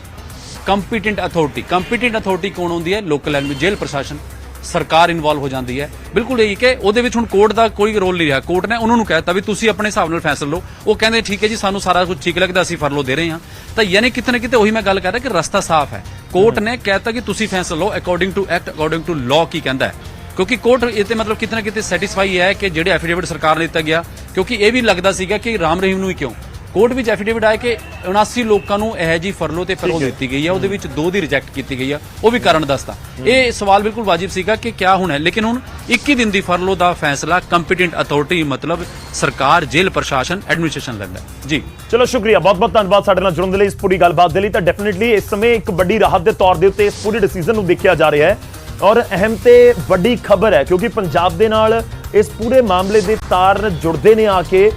ਕੰਪੀਟੈਂਟ ਅਥਾਰਟੀ। ਕੰਪੀਟੈਂਟ ਅਥਾਰਟੀ ਕੌਣ ਹੁੰਦੀ ਹੈ? ਲੋਕਲ ਐਡਮਿਨ, ਜੇਲ੍ਹ ਪ੍ਰਸ਼ਾਸਨ, ਸਰਕਾਰ ਇਨਵੋਲਵ ਹੋ ਜਾਂਦੀ ਹੈ। ਬਿਲਕੁਲ ਇਹੀ ਕਿ ਉਹਦੇ ਵਿੱਚ ਹੁਣ ਕੋਰਟ ਦਾ ਕੋਈ ਰੋਲ ਨਹੀਂ ਰਿਹਾ। ਕੋਰਟ ਨੇ ਉਹਨਾਂ ਨੂੰ ਕਹਿਤਾ ਵੀ ਤੁਸੀਂ ਆਪਣੇ ਹਿਸਾਬ ਨਾਲ ਫੈਸਲਾ ਲਓ, ਉਹ ਕਹਿੰਦੇ ਠੀਕ ਹੈ ਜੀ ਸਾਨੂੰ ਸਾਰਾ ਕੁਝ ਠੀਕ ਲੱਗਦਾ, ਅਸੀਂ ਫਰਲੋ ਦੇ ਰਹੇ ਹਾਂ। ਤਾਂ ਯਾਨੀ ਕਿਤੇ ਨਾ ਕਿਤੇ ਉਹੀ ਮੈਂ ਗੱਲ ਕਰ ਰਿਹਾ ਕਿ ਰਸਤਾ ਸਾਫ਼ ਹੈ। ਕੋਰਟ ਨੇ ਕਹਿਤਾ ਕਿ ਤੁਸੀਂ ਫੈਸਲਾ ਲਓ according to act, according to law ਕੀ ਕਹਿੰਦਾ ਹੈ, ਕਿਉਂਕਿ ਕੋਰਟ ਇਹ ਤੇ ਮਤਲਬ ਕਿਤੇ ਨਾ ਕਿਤੇ ਸੈਟੀਸਫਾਈ ਹੈ ਕਿ ਜਿਹੜੇ ਐਫੀਡੇਵਿਟ ਸਰਕਾਰ ਨੇ ਦਿੱਤਾ ਗਿਆ, ਕਿਉਂਕਿ ਇਹ ਵੀ ਲੱਗਦਾ ਸੀਗਾ ਕਿ ਰਾਮ ਰਹੀਮ ਨੂੰ ਹੀ ਕਿਉਂ। ਕੋਰਟ ਵਿੱਚ ਐਫੀਡੇਵਿਟ ਆਇਆ ਕਿ 79 ਲੋਕਾਂ ਨੂੰ ਇਹ ਜੀ ਫਰਲੋ ਤੇ ਪੈਰੋਲ ਦਿੱਤੀ ਗਈ ਹੈ, ਉਹਦੇ ਵਿੱਚ 2 ਦੀ ਰਿਜੈਕਟ ਕੀਤੀ ਗਈ ਹੈ, ਉਹ ਵੀ ਕਾਰਨ ਦੱਸਦਾ। ਇਹ ਸਵਾਲ ਬਿਲਕੁਲ ਵਾਜਿਬ ਸੀਗਾ ਕਿ ਕਿਆ ਹੁਣ ਹੈ, ਲੇਕਿਨ ਹੁਣ 21 ਦਿਨ ਦੀ ਫਰਲੋ ਦਾ ਫੈਸਲਾ ਕੰਪੀਟੈਂਟ ਅਥਾਰਟੀ ਮਤਲਬ ਸਰਕਾਰ, ਜੇਲ੍ਹ ਪ੍ਰਸ਼ਾਸਨ, ਐਡਮਿਨਿਸਟ੍ਰੇਸ਼ਨ ਲੈਂਦਾ ਜੀ। ਚਲੋ ਸ਼ੁਕਰੀਆ, ਬਹੁਤ ਬਹੁਤ ਧੰਨਵਾਦ ਸਾਡੇ ਨਾਲ ਜੁੜਨ ਦੇ ਲਈ, ਇਸ ਪੂਰੀ ਗੱਲਬਾਤ ਦੇ ਲਈ। ਤਾਂ ਡੈਫੀਨਿਟਲੀ ਇਸ ਸਮੇਂ ਇੱਕ ਵੱਡੀ ਰਾਹਤ ਦੇ ਤੌਰ ਦੇ ਉੱਤੇ ਇਸ ਪੂਰੇ ਡਿਸੀਜਨ ਨੂੰ ਦੇਖਿਆ ਜਾ ਰਿਹਾ ਹੈ ਔਰ ਅਹਿਮ ਤੇ ਵੱਡੀ ਖਬਰ ਹੈ ਕਿਉਂਕਿ ਪੰਜਾਬ ਦੇ ਨਾਲ ਇਸ ਪੂਰੇ ਮਾਮਲੇ ਦੇ ਤਾਰ ਜੁੜਦੇ ਨੇ ਆ ਕੇ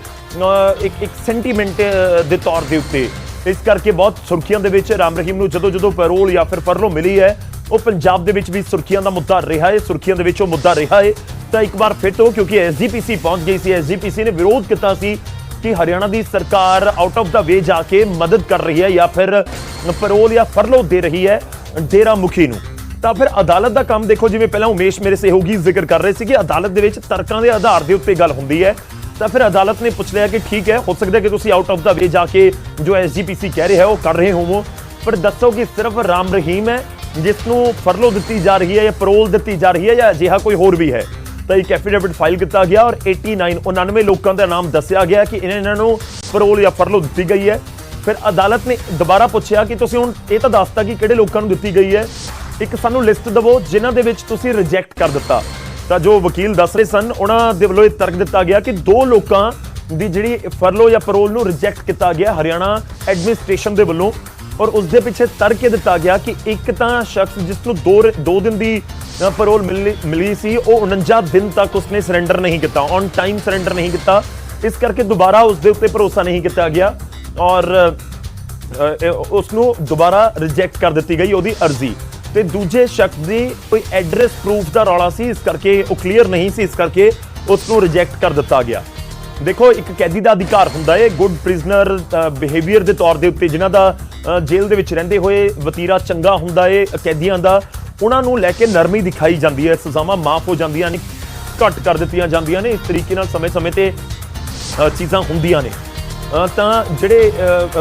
ਇੱਕ ਸੈਂਟੀਮੈਂਟ ਦੇ ਤੌਰ ਦੇ ਉੱਤੇ। ਇਸ ਕਰਕੇ ਬਹੁਤ ਸੁਰਖੀਆਂ ਦੇ ਵਿੱਚ ਰਾਮ ਰਹੀਮ ਨੂੰ ਜਦੋਂ ਪੈਰੋਲ ਜਾਂ ਫਿਰ ਫਰਲੋ ਮਿਲੀ ਹੈ, ਉਹ ਪੰਜਾਬ ਦੇ ਵਿੱਚ ਵੀ ਸੁਰਖੀਆਂ ਦਾ ਮੁੱਦਾ ਰਿਹਾ ਹੈ, ਸੁਰਖੀਆਂ ਦੇ ਵਿੱਚ ਉਹ ਮੁੱਦਾ ਰਿਹਾ ਹੈ। ਤਾਂ ਇੱਕ ਵਾਰ ਫਿਰ ਤੋਂ ਕਿਉਂਕਿ ਐਸਜੀਪੀਸੀ ਪਹੁੰਚ ਗਈ ਸੀ, ਐਸਜੀਪੀਸੀ ਨੇ ਵਿਰੋਧ ਕੀਤਾ ਸੀ ਕਿ ਹਰਿਆਣਾ ਦੀ ਸਰਕਾਰ ਆਊਟ ਆਫ ਦਾ ਵੇ ਜਾ ਕੇ ਮਦਦ ਕਰ ਰਹੀ ਹੈ ਜਾਂ ਫਿਰ ਪੈਰੋਲ ਜਾਂ ਫਰਲੋ ਦੇ ਰਹੀ ਹੈ ਡੇਰਾ ਮੁਖੀ ਨੂੰ। ਤਾਂ ਫਿਰ ਅਦਾਲਤ ਦਾ ਕੰਮ ਦੇਖੋ, ਜਿਵੇਂ ਪਹਿਲਾਂ ਉਮੇਸ਼ ਮੇਰੇ ਸਹਿਯੋਗੀ ਜ਼ਿਕਰ ਕਰ ਰਹੇ ਸੀ ਕਿ ਅਦਾਲਤ ਦੇ ਵਿੱਚ ਤਰਕਾਂ ਦੇ ਆਧਾਰ ਦੇ ਉੱਤੇ ਗੱਲ ਹੁੰਦੀ ਹੈ। ਤਾਂ ਫਿਰ ਅਦਾਲਤ ਨੇ ਪੁੱਛ ਲਿਆ ਕਿ ਠੀਕ ਹੈ, ਹੋ ਸਕਦਾ ਕਿ ਤੁਸੀਂ ਆਊਟ ਆਫ ਦਾ ਵੇ ਜਾ ਕੇ ਜੋ ਐਸਜੀਪੀਸੀ ਕਹਿ ਰਿਹਾ ਉਹ ਕਰ ਰਹੇ ਹੋਵੋ, ਪਰ ਦੱਸੋ ਕਿ ਸਿਰਫ ਰਾਮ ਰਹੀਮ ਹੈ ਜਿਸ ਨੂੰ ਫਰਲੋ ਦਿੱਤੀ ਜਾ ਰਹੀ ਹੈ ਜਾਂ ਪੈਰੋਲ ਦਿੱਤੀ ਜਾ ਰਹੀ ਹੈ ਜਾਂ ਅਜਿਹਾ ਕੋਈ ਹੋਰ ਵੀ ਹੈ? ਤਾਂ ਇੱਕ ਐਫੀਡੇਵਿਟ ਫਾਈਲ ਕੀਤਾ ਗਿਆ ਔਰ 99 ਲੋਕਾਂ ਦਾ ਨਾਮ ਦੱਸਿਆ ਗਿਆ ਕਿ ਇਹਨਾਂ ਨੂੰ ਪੈਰੋਲ ਜਾਂ ਫਰਲੋ ਦਿੱਤੀ ਗਈ ਹੈ। ਫਿਰ ਅਦਾਲਤ ਨੇ ਦੁਬਾਰਾ ਪੁੱਛਿਆ ਕਿ ਤੁਸੀਂ ਹੁਣ ਇਹ ਤਾਂ ਦੱਸਤਾ ਕਿ ਕਿਹੜੇ ਲੋਕਾਂ ਨੂੰ ਦਿੱਤੀ ਗਈ ਹੈ, ਇੱਕ ਸਾਨੂੰ ਲਿਸਟ ਦਿਵੋ ਜਿਨ੍ਹਾਂ ਦੇ ਵਿੱਚ ਤੁਸੀਂ ਰਿਜੈਕਟ ਕਰ ਦਿੱਤਾ। ਤਾਂ ਜੋ ਵਕੀਲ ਦੱਸ ਰਹੇ ਸਨ ਉਹਨਾਂ ਦੇ ਵੱਲੋਂ ਇਹ ਤਰਕ ਦਿੱਤਾ ਗਿਆ ਕਿ 2 ਲੋਕਾਂ ਦੀ ਜਿਹੜੀ ਫਰਲੋ ਜਾਂ ਪੈਰੋਲ ਨੂੰ ਰਿਜੈਕਟ ਕੀਤਾ ਗਿਆ ਹਰਿਆਣਾ ਐਡਮਿਨਿਸਟ੍ਰੇਸ਼ਨ ਦੇ ਵੱਲੋਂ, ਔਰ ਉਸ ਦੇ ਪਿੱਛੇ ਤਰਕ ਇਹ ਦਿੱਤਾ ਗਿਆ ਕਿ ਇੱਕ ਤਾਂ ਸ਼ਖਸ ਜਿਸ ਨੂੰ 2 ਦਿਨ ਦੀ ਪੈਰੋਲ ਮਿਲੀ ਸੀ, ਉਹ 49 ਦਿਨ ਤੱਕ ਉਸਨੇ ਸਰੈਂਡਰ ਨਹੀਂ ਕੀਤਾ, ਔਨ ਟਾਈਮ ਸਰੈਂਡਰ ਨਹੀਂ ਕੀਤਾ, ਇਸ ਕਰਕੇ ਦੁਬਾਰਾ ਉਸ ਦੇ ਉੱਤੇ ਭਰੋਸਾ ਨਹੀਂ ਕੀਤਾ ਗਿਆ ਔਰ ਉਸ ਨੂੰ ਦੁਬਾਰਾ ਰਿਜੈਕਟ ਕਰ ਦਿੱਤੀ ਗਈ ਉਹਦੀ ਅਰਜ਼ੀ। ਤੇ ਦੂਜੇ ਸ਼ਖਸ ਦੀ ਕੋਈ ਐਡਰੈਸ ਪ੍ਰੂਫ ਦਾ ਰੌਲਾ ਸੀ, ਇਸ ਕਰਕੇ ਉਹ ਕਲੀਅਰ ਨਹੀਂ ਸੀ, ਇਸ ਕਰਕੇ ਉਸ ਨੂੰ ਰਿਜੈਕਟ ਕਰ ਦਿੱਤਾ ਗਿਆ। ਦੇਖੋ, ਇੱਕ ਕੈਦੀ ਦਾ ਅਧਿਕਾਰ ਹੁੰਦਾ ਹੈ ਗੁੱਡ ਪ੍ਰਿਜ਼ਨਰ ਬਿਹੇਵੀਅਰ ਦੇ ਤੌਰ ਦੇ ਉੱਤੇ, ਜਿਨ੍ਹਾਂ ਦਾ ਜੇਲ੍ਹ ਦੇ ਵਿੱਚ ਰਹਿੰਦੇ ਹੋਏ ਵਤੀਰਾ ਚੰਗਾ ਹੁੰਦਾ ਹੈ ਕੈਦੀਆਂ ਦਾ, ਉਹਨਾਂ ਨੂੰ ਲੈ ਕੇ ਨਰਮੀ ਦਿਖਾਈ ਜਾਂਦੀ ਹੈ, ਸਜ਼ਾਵਾਂ ਮਾਫ ਹੋ ਜਾਂਦੀਆਂ ਨੇ, ਘੱਟ ਕਰ ਦਿੱਤੀਆਂ ਜਾਂਦੀਆਂ ਨੇ। ਇਸ ਤਰੀਕੇ ਨਾਲ ਸਮੇਂ-ਸਮੇਂ ਤੇ ਚੀਜ਼ਾਂ ਹੁੰਦੀਆਂ ਨੇ। ਤਾਂ ਜਿਹੜੇ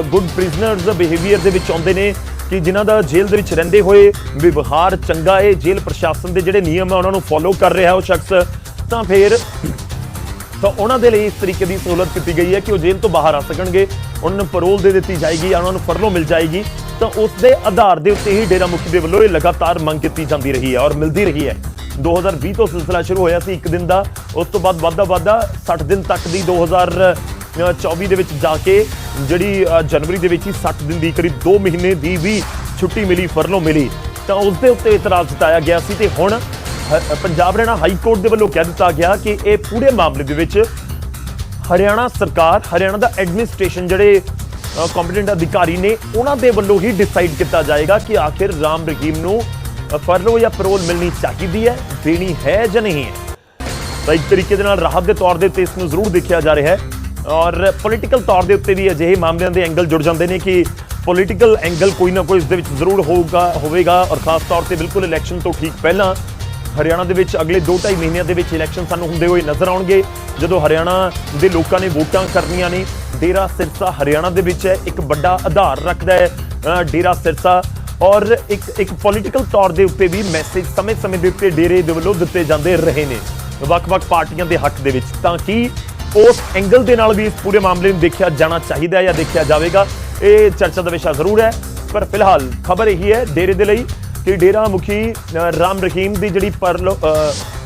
ਗੁੱਡ ਪ੍ਰਿਜ਼ਨਰਸ ਬਿਹੇਵੀਅਰ ਦੇ ਵਿੱਚ ਆਉਂਦੇ ਨੇ ਕਿ ਜਿਨ੍ਹਾਂ ਦਾ ਜੇਲ੍ਹ ਦੇ ਵਿੱਚ ਰਹਿੰਦੇ ਹੋਏ ਵਿਵਹਾਰ ਚੰਗਾ ਹੈ, ਜੇਲ੍ਹ ਪ੍ਰਸ਼ਾਸਨ ਦੇ ਜਿਹੜੇ ਨਿਯਮ ਆ ਉਹਨਾਂ ਨੂੰ ਫੋਲੋ ਕਰ ਰਿਹਾ ਉਹ ਸ਼ਖਸ, ਤਾਂ ਫਿਰ ਉਹਨਾਂ ਦੇ ਲਈ ਇਸ ਤਰੀਕੇ ਦੀ ਸਹੂਲਤ ਕੀਤੀ ਗਈ ਹੈ ਕਿ ਉਹ ਜੇਲ੍ਹ ਤੋਂ ਬਾਹਰ ਆ ਸਕਣਗੇ, ਉਹਨਾਂ ਨੂੰ ਪੈਰੋਲ ਦੇ ਦਿੱਤੀ ਜਾਏਗੀ, ਉਹਨਾਂ ਨੂੰ ਫਰਲੋ ਮਿਲ ਜਾਏਗੀ। ਤਾਂ ਉਸ ਦੇ ਆਧਾਰ ਦੇ ਉੱਤੇ ਹੀ ਡੇਰਾ ਮੁਖੀ ਦੇ ਵੱਲੋਂ ਇਹ ਲਗਾਤਾਰ ਮੰਗ ਕੀਤੀ ਜਾਂਦੀ ਰਹੀ ਹੈ ਔਰ ਮਿਲਦੀ ਰਹੀ ਹੈ। 2020 ਤੋਂ ਸਿਲਸਿਲਾ ਸ਼ੁਰੂ ਹੋਇਆ ਸੀ 1 ਦਿਨ ਦਾ, ਉਸ ਤੋਂ ਬਾਅਦ ਵੱਧਦਾ 60 ਦਿਨ ਤੱਕ ਦੀ 2024 ਦੇ ਵਿੱਚ ਜਾ ਕੇ ਜਿਹੜੀ ਜਨਵਰੀ ਦੇ ਵਿੱਚ ਹੀ 60 ਦਿਨ ਦੀ ਕਰੀਬ 2 ਮਹੀਨੇ ਦੀ ਵੀ ਛੁੱਟੀ ਮਿਲੀ, ਫਰਲੋ ਮਿਲੀ। ਤਾਂ ਉਸ ਦੇ ਉੱਤੇ ਇਤਰਾਜ਼ ਜਤਾਇਆ ਗਿਆ ਸੀ ਤੇ ਹੁਣ ਪੰਜਾਬ ਹਰਿਆਣਾ ਹਾਈ ਕੋਰਟ ਦੇ ਵੱਲੋਂ ਕਹਿ ਦਿੱਤਾ ਗਿਆ ਕਿ ਇਹ ਪੂਰੇ ਮਾਮਲੇ ਦੇ ਵਿੱਚ ਹਰਿਆਣਾ ਸਰਕਾਰ, ਹਰਿਆਣਾ ਦਾ ਐਡਮਿਨਿਸਟ੍ਰੇਸ਼ਨ ਜਿਹੜੇ ਕੰਪੀਟੈਂਟ ਅਧਿਕਾਰੀ ਨੇ ਉਹਨਾਂ ਦੇ ਵੱਲੋਂ ਹੀ ਡਿਸਾਈਡ ਕੀਤਾ ਜਾਏਗਾ ਕਿ ਆਖਿਰ ਰਾਮ ਰਹੀਮ ਨੂੰ ਫਰਲੋ ਜਾਂ ਪੈਰੋਲ ਮਿਲਣੀ ਚਾਹੀਦੀ ਹੈ, ਦੇਣੀ ਹੈ ਜਾਂ ਨਹੀਂ ਹੈ। ਤਾਂ ਇੱਕ ਤਰੀਕੇ ਦੇ ਨਾਲ ਰਾਹਤ ਦੇ ਤੌਰ ਦੇ ਉੱਤੇ ਇਸ ਨੂੰ ਜ਼ਰੂਰ ਦੇਖਿਆ ਜਾ ਰਿਹਾ ਹੈ ਔਰ ਪੋਲੀਟੀਕਲ ਤੌਰ ਦੇ ਉੱਤੇ ਵੀ ਅਜਿਹੇ ਮਾਮਲਿਆਂ ਦੇ ਐਂਗਲ ਜੁੜ ਜਾਂਦੇ ਨੇ ਕਿ ਪੋਲੀਟੀਕਲ ਐਂਗਲ ਕੋਈ ਨਾ ਕੋਈ ਇਸ ਦੇ ਵਿੱਚ ਜ਼ਰੂਰ ਹੋਵੇਗਾ ਔਰ ਖਾਸ ਤੌਰ ਤੇ ਬਿਲਕੁਲ ਇਲੈਕਸ਼ਨ ਤੋਂ ਠੀਕ ਪਹਿਲਾਂ ਹਰਿਆਣਾ ਦੇ ਵਿੱਚ ਅਗਲੇ 2-2.5 ਮਹੀਨਿਆਂ ਦੇ ਵਿੱਚ ਇਲੈਕਸ਼ਨ ਸਾਨੂੰ ਹੁੰਦੇ ਹੋਏ ਨਜ਼ਰ ਆਉਣਗੇ, ਜਦੋਂ ਹਰਿਆਣਾ ਦੇ ਲੋਕਾਂ ਨੇ ਵੋਟਾਂ ਕਰਨੀਆਂ ਨੇ। ਡੇਰਾ ਸਿਰਸਾ ਹਰਿਆਣਾ ਦੇ ਵਿੱਚ ਹੈ, ਇੱਕ ਵੱਡਾ ਆਧਾਰ ਰੱਖਦਾ ਹੈ ਡੇਰਾ ਸਿਰਸਾ ਔਰ ਇੱਕ ਪੋਲੀਟੀਕਲ ਤੌਰ ਦੇ ਉੱਤੇ ਵੀ ਮੈਸੇਜ ਸਮੇਂ-ਸਮੇਂ ਦੇ ਉੱਤੇ ਡੇਰੇ ਦੇ ਵੱਲੋਂ ਦਿੱਤੇ ਜਾਂਦੇ ਰਹੇ ਨੇ ਵੱਖ-ਵੱਖ ਪਾਰਟੀਆਂ ਦੇ ਹੱਕ ਦੇ ਵਿੱਚ। ਤਾਂ ਕਿ ਉਸ ਐਂਗਲ ਦੇ ਨਾਲ ਵੀ ਇਸ ਪੂਰੇ ਮਾਮਲੇ ਨੂੰ ਦੇਖਿਆ ਜਾਣਾ ਚਾਹੀਦਾ ਹੈ ਜਾਂ ਦੇਖਿਆ ਜਾਵੇਗਾ, ਇਹ ਚਰਚਾ ਦਾ ਵਿਸ਼ਾ ਜ਼ਰੂਰ ਹੈ। ਪਰ ਫਿਲਹਾਲ ਖਬਰ ਇਹੀ ਹੈ ਡੇਰੇ ਦੇ ਲਈ ਕਿ ਡੇਰਾ ਮੁਖੀ ਰਾਮ ਰਹੀਮ ਦੀ ਜਿਹੜੀ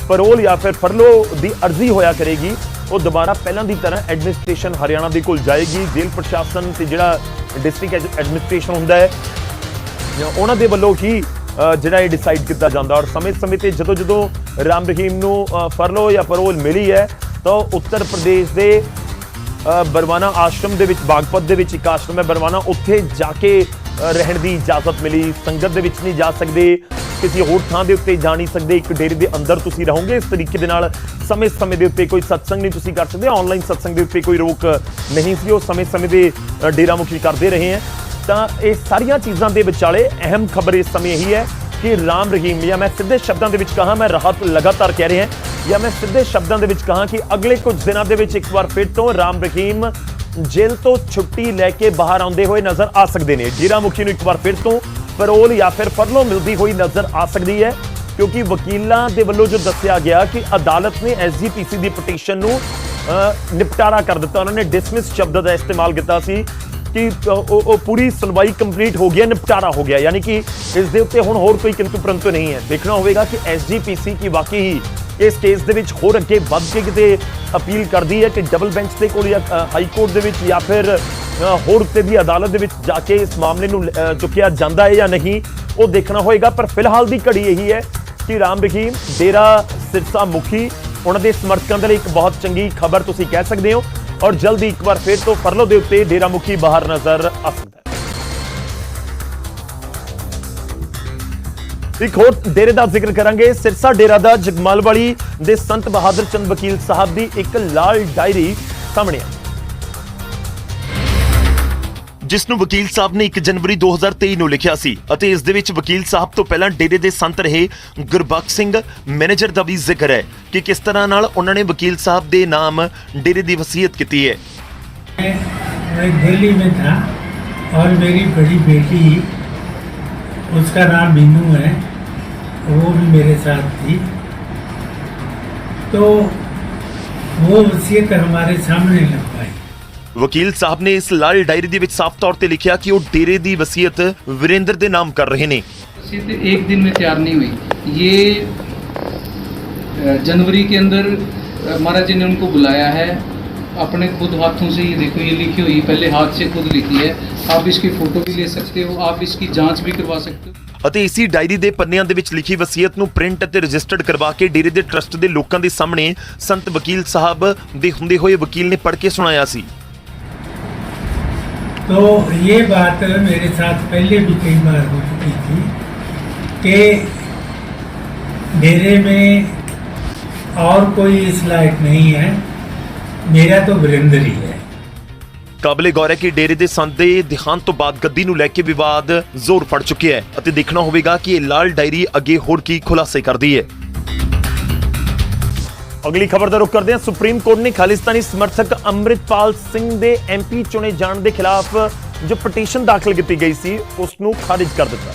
ਪੈਰੋਲ ਜਾਂ ਫਿਰ ਫਰਲੋ ਦੀ ਅਰਜ਼ੀ ਹੋਇਆ ਕਰੇਗੀ, ਉਹ ਦੁਬਾਰਾ ਪਹਿਲਾਂ ਦੀ ਤਰ੍ਹਾਂ ਐਡਮਿਨਿਸਟ੍ਰੇਸ਼ਨ ਹਰਿਆਣਾ ਦੇ ਕੋਲ ਜਾਏਗੀ। ਜੇਲ੍ਹ ਪ੍ਰਸ਼ਾਸਨ ਤੇ ਜਿਹੜਾ ਡਿਸਟ੍ਰਿਕਟ ਐਡਮਿਨਿਸਟ੍ਰੇਸ਼ਨ ਹੁੰਦਾ ਹੈ ਉਹਨਾਂ ਦੇ ਵੱਲੋਂ ਹੀ ਜਿਹੜਾ ਇਹ ਡਿਸਾਈਡ ਕੀਤਾ ਜਾਂਦਾ। ਔਰ ਸਮੇਂ-ਸਮੇਂ ਤੇ ਜਦੋਂ ਰਾਮ ਰਹੀਮ ਨੂੰ ਫਰਲੋ ਜਾਂ ਪੈਰੋਲ ਮਿਲੀ ਹੈ ਤਾਂ ਉੱਤਰ ਪ੍ਰਦੇਸ਼ ਦੇ ਬਰਵਾਨਾ ਆਸ਼ਰਮ ਦੇ ਵਿੱਚ, ਬਾਗਪਤ ਦੇ ਵਿੱਚ ਇੱਕ ਆਸ਼ਰਮ ਹੈ ਬਰਵਾਨਾ, ਉੱਥੇ ਜਾ ਕੇ ਰਹਿਣ ਦੀ ਇਜਾਜ਼ਤ ਮਿਲੀ। ਸੰਗਤ ਦੇ ਵਿੱਚ ਨਹੀਂ ਜਾ ਸਕਦੇ, ਕਿਸੇ ਹੋਰ ਥਾਂ ਦੇ ਉੱਤੇ ਜਾ ਨਹੀਂ ਸਕਦੇ, ਇੱਕ ਡੇਰੇ ਦੇ ਅੰਦਰ ਤੁਸੀਂ ਰਹੋਗੇ। ਇਸ ਤਰੀਕੇ ਦੇ ਨਾਲ ਸਮੇਂ-ਸਮੇਂ ਦੇ ਉੱਤੇ ਕੋਈ ਸਤਸੰਗ ਨਹੀਂ ਤੁਸੀਂ ਕਰ ਸਕਦੇ, ਆਨਲਾਈਨ ਸਤਸੰਗ ਦੇ ਉੱਤੇ ਕੋਈ ਰੋਕ ਨਹੀਂ ਸੀ, ਉਹ ਸਮੇਂ-ਸਮੇਂ ਦੇ ਡੇਰਾ ਮੁਖੀ ਕਰਦੇ ਰਹੇ ਹੈ। ਤਾਂ ਇਹ ਸਾਰੀਆਂ ਚੀਜ਼ਾਂ ਦੇ ਵਿਚਾਲੇ ਅਹਿਮ ਖਬਰ ਇਸ ਸਮੇਂ ਇਹੀ ਹੈ ਕਿ ਰਾਮ ਰਹੀਮ, ਜਾਂ ਮੈਂ ਸਿੱਧੇ ਸ਼ਬਦਾਂ ਦੇ ਵਿੱਚ ਕਹਾਂ, ਮੈਂ ਰਾਹਤ ਲਗਾਤਾਰ ਕਹਿ ਰਿਹਾ ਜਾਂ ਮੈਂ ਸਿੱਧੇ ਸ਼ਬਦਾਂ ਦੇ ਵਿੱਚ ਕਹਾਂ ਕਿ ਅਗਲੇ ਕੁਝ ਦਿਨਾਂ ਦੇ ਵਿੱਚ ਇੱਕ ਵਾਰ ਫਿਰ ਤੋਂ ਰਾਮ ਰਹੀਮ ਜੇਲ੍ਹ ਤੋਂ ਛੁੱਟੀ ਲੈ ਕੇ ਬਾਹਰ ਆਉਂਦੇ ਹੋਏ ਨਜ਼ਰ ਆ ਸਕਦੇ ਨੇ। ਡੇਰਾ ਮੁਖੀ ਨੂੰ ਇੱਕ ਵਾਰ ਫਿਰ ਤੋਂ ਪੈਰੋਲ ਜਾਂ ਫਿਰ ਫਰਲੋ ਮਿਲਦੀ ਹੋਈ ਨਜ਼ਰ ਆ ਸਕਦੀ ਹੈ, ਕਿਉਂਕਿ ਵਕੀਲਾਂ ਦੇ ਵੱਲੋਂ ਜੋ ਦੱਸਿਆ ਗਿਆ ਕਿ ਅਦਾਲਤ ਨੇ ਐਸਜੀਪੀਸੀ ਦੀ ਪਟੀਸ਼ਨ ਨੂੰ ਨਿਪਟਾਰਾ ਕਰ ਦਿੱਤਾ। ਉਹਨਾਂ ਨੇ ਡਿਸਮਿਸ ਸ਼ਬਦ ਦਾ ਇਸਤੇਮਾਲ ਕੀਤਾ ਸੀ ਕਿ ਉਹ ਪੂਰੀ ਸੁਣਵਾਈ ਕੰਪਲੀਟ ਹੋ ਗਿਆ, ਨਿਪਟਾਰਾ ਹੋ ਗਿਆ, ਯਾਨੀ ਕਿ ਇਸ ਦੇ ਉੱਤੇ ਹੁਣ ਹੋਰ ਕੋਈ ਕਿੰਤੂ ਪ੍ਰੰਤੂ ਨਹੀਂ ਹੈ। ਦੇਖਣਾ ਹੋਵੇਗਾ ਕਿ ਐਸਜੀਪੀਸੀ ਕੀ ਵਾਕਈ ਹੀ ਇਸ ਕੇਸ ਦੇ ਵਿੱਚ ਹੋਰ ਅੱਗੇ ਵੱਧ ਕੇ ਕਿਤੇ ਅਪੀਲ ਕਰਦੀ ਹੈ ਕਿ ਡਬਲ ਬੈਂਚ ਦੇ ਕੋਲ ਜਾਂ ਹਾਈ ਕੋਰਟ ਦੇ ਵਿੱਚ ਜਾਂ ਫਿਰ ਹੋਰ ਉੱਤੇ ਦੀ ਅਦਾਲਤ ਦੇ ਵਿੱਚ ਜਾ ਕੇ ਇਸ ਮਾਮਲੇ ਨੂੰ ਚੁੱਕਿਆ ਜਾਂਦਾ ਹੈ ਜਾਂ ਨਹੀਂ, ਉਹ ਦੇਖਣਾ ਹੋਏਗਾ। ਪਰ ਫਿਲਹਾਲ ਦੀ ਘੜੀ ਇਹੀ ਹੈ ਕਿ ਰਾਮ ਰਹੀਮ ਡੇਰਾ ਸਿਰਸਾ ਮੁਖੀ, ਉਹਨਾਂ ਦੇ ਸਮਰਥਕਾਂ ਦੇ ਲਈ ਇੱਕ ਬਹੁਤ ਚੰਗੀ ਖਬਰ ਤੁਸੀਂ ਕਹਿ ਸਕਦੇ ਹੋ ਔਰ ਜਲਦੀ ਇੱਕ ਵਾਰ ਫਿਰ ਤੋਂ ਫਰਲੋ ਦੇ ਉੱਤੇ ਡੇਰਾ ਮੁਖੀ ਬਾਹਰ ਨਜ਼ਰ ਆ ਸਕਦਾ ਹੈ। ਇੱਕ ਹੋਰ ਡੇਰੇ ਦਾ ਜ਼ਿਕਰ ਕਰਾਂਗੇ, ਸਿਰਸਾ ਡੇਰਾ ਦਾ ਜਗਮਾਲ ਵਾਲੀ ਦੇ ਸੰਤ ਬਹਾਦਰ ਚੰਦ ਵਕੀਲ ਸਾਹਿਬ ਦੀ ਇੱਕ ਲਾਲ ਡਾਇਰੀ ਸਾਹਮਣੇ ਆ, ਜਿਸ ਨੂੰ ਵਕੀਲ ਸਾਹਿਬ ਨੇ 1 ਜਨਵਰੀ 2023 ਨੂੰ ਲਿਖਿਆ ਸੀ ਅਤੇ ਇਸ ਦੇ ਵਿੱਚ ਵਕੀਲ ਸਾਹਿਬ ਤੋਂ ਪਹਿਲਾਂ ਡੇਰੇ ਦੇ ਸੰਤ ਰਹੇ ਗੁਰਬਖਸ਼ ਸਿੰਘ ਮੈਨੇਜਰ ਦਾ ਵੀ ਜ਼ਿਕਰ ਹੈ ਕਿ ਕਿਸ ਤਰ੍ਹਾਂ ਨਾਲ ਉਹਨਾਂ ਨੇ ਵਕੀਲ ਸਾਹਿਬ ਦੇ ਨਾਮ ਡੇਰੇ ਦੀ ਵਸੀਅਤ ਕੀਤੀ ਹੈ। मैं दिल्ली में था और मेरी बड़ी बेटी, उसका नाम मीनू है, वो भी मेरे साथ थी, तो वो वसीयत हमारे सामने लगवाई। ਵਕੀਲ ਸਾਹਿਬ ਨੇ ਇਸ ਲਾਲ ਡਾਇਰੀ ਦੇ ਵਿੱਚ ਸਾਫ਼ ਤੌਰ ਤੇ ਲਿਖਿਆ ਕਿ ਉਹ ਡੇਰੇ ਦੀ ਵਸੀਅਤ ਵੀरेंद्र ਦੇ ਨਾਮ ਕਰ ਰਹੇ ਨੇ। वसीयत एक दिन में तैयार नहीं हुई, ये जनवरी के अंदर महाराज जी ने उनको बुलाया है, अपने खुद हाथों से, ये देखो ये लिखी हुई, पहले हाथ से खुद लिखी है, आप इसकी फोटो भी ले सकते हो, आप इसकी जांच भी करवा सकते हो। ਅਤੇ ਇसी ਡਾਇਰੀ ਦੇ ਪੰਨਿਆਂ ਦੇ ਵਿੱਚ ਲਿਖੀ ਵਸੀਅਤ ਨੂੰ ਪ੍ਰਿੰਟ ਅਤੇ ਰਜਿਸਟਰਡ ਕਰਵਾ ਕੇ ਡੇਰੇ ਦੇ ਟਰਸਟ ਦੇ ਲੋਕਾਂ ਦੇ ਸਾਹਮਣੇ ਸੰਤ ਵਕੀਲ ਸਾਹਿਬ ਦੇ ਹੁੰਦੇ ਹੋਏ ਵਕੀਲ ਨੇ ਪੜ੍ਹ ਕੇ ਸੁਣਾਇਆ ਸੀ। तो ये बात मेरे साथ पहले भी कई बार हो चुकी थी कि डेरे में और कोई इस लायक नहीं है, मेरा तो वीरेंद्र ही है। ਕਾਬਲੇ ਗੌਰ ਹੈ ਕਿ ਡੇਰੇ ਦੇ ਸੰਤ ਦੇ ਦੇਹਾਂਤ ਤੋਂ ਬਾਅਦ ਗੱਦੀ ਨੂੰ ਲੈ ਕੇ ਵਿਵਾਦ ਜ਼ੋਰ ਫੜ ਚੁੱਕਿਆ ਹੈ ਅਤੇ ਦੇਖਣਾ ਹੋਵੇਗਾ ਕਿ ਇਹ ਲਾਲ ਡਾਇਰੀ ਅੱਗੇ ਹੋਰ ਕੀ ਖੁਲਾਸੇ ਕਰਦੀ ਹੈ। ਅਗਲੀ ਖਬਰ ਦਾ ਰੁਖ ਕਰਦੇ ਹਾਂ। ਸੁਪਰੀਮ ਕੋਰਟ ਨੇ ਖਾਲਿਸਤਾਨੀ ਸਮਰਥਕ ਅੰਮ੍ਰਿਤਪਾਲ ਸਿੰਘ ਦੇ ਐਮਪੀ ਚੁਣੇ ਜਾਣ ਦੇ ਖਿਲਾਫ ਜੋ ਪਟੀਸ਼ਨ ਦਾਖਲ ਕੀਤੀ ਗਈ ਸੀ ਉਸ ਨੂੰ ਖਾਰਿਜ ਕਰ ਦਿੱਤਾ।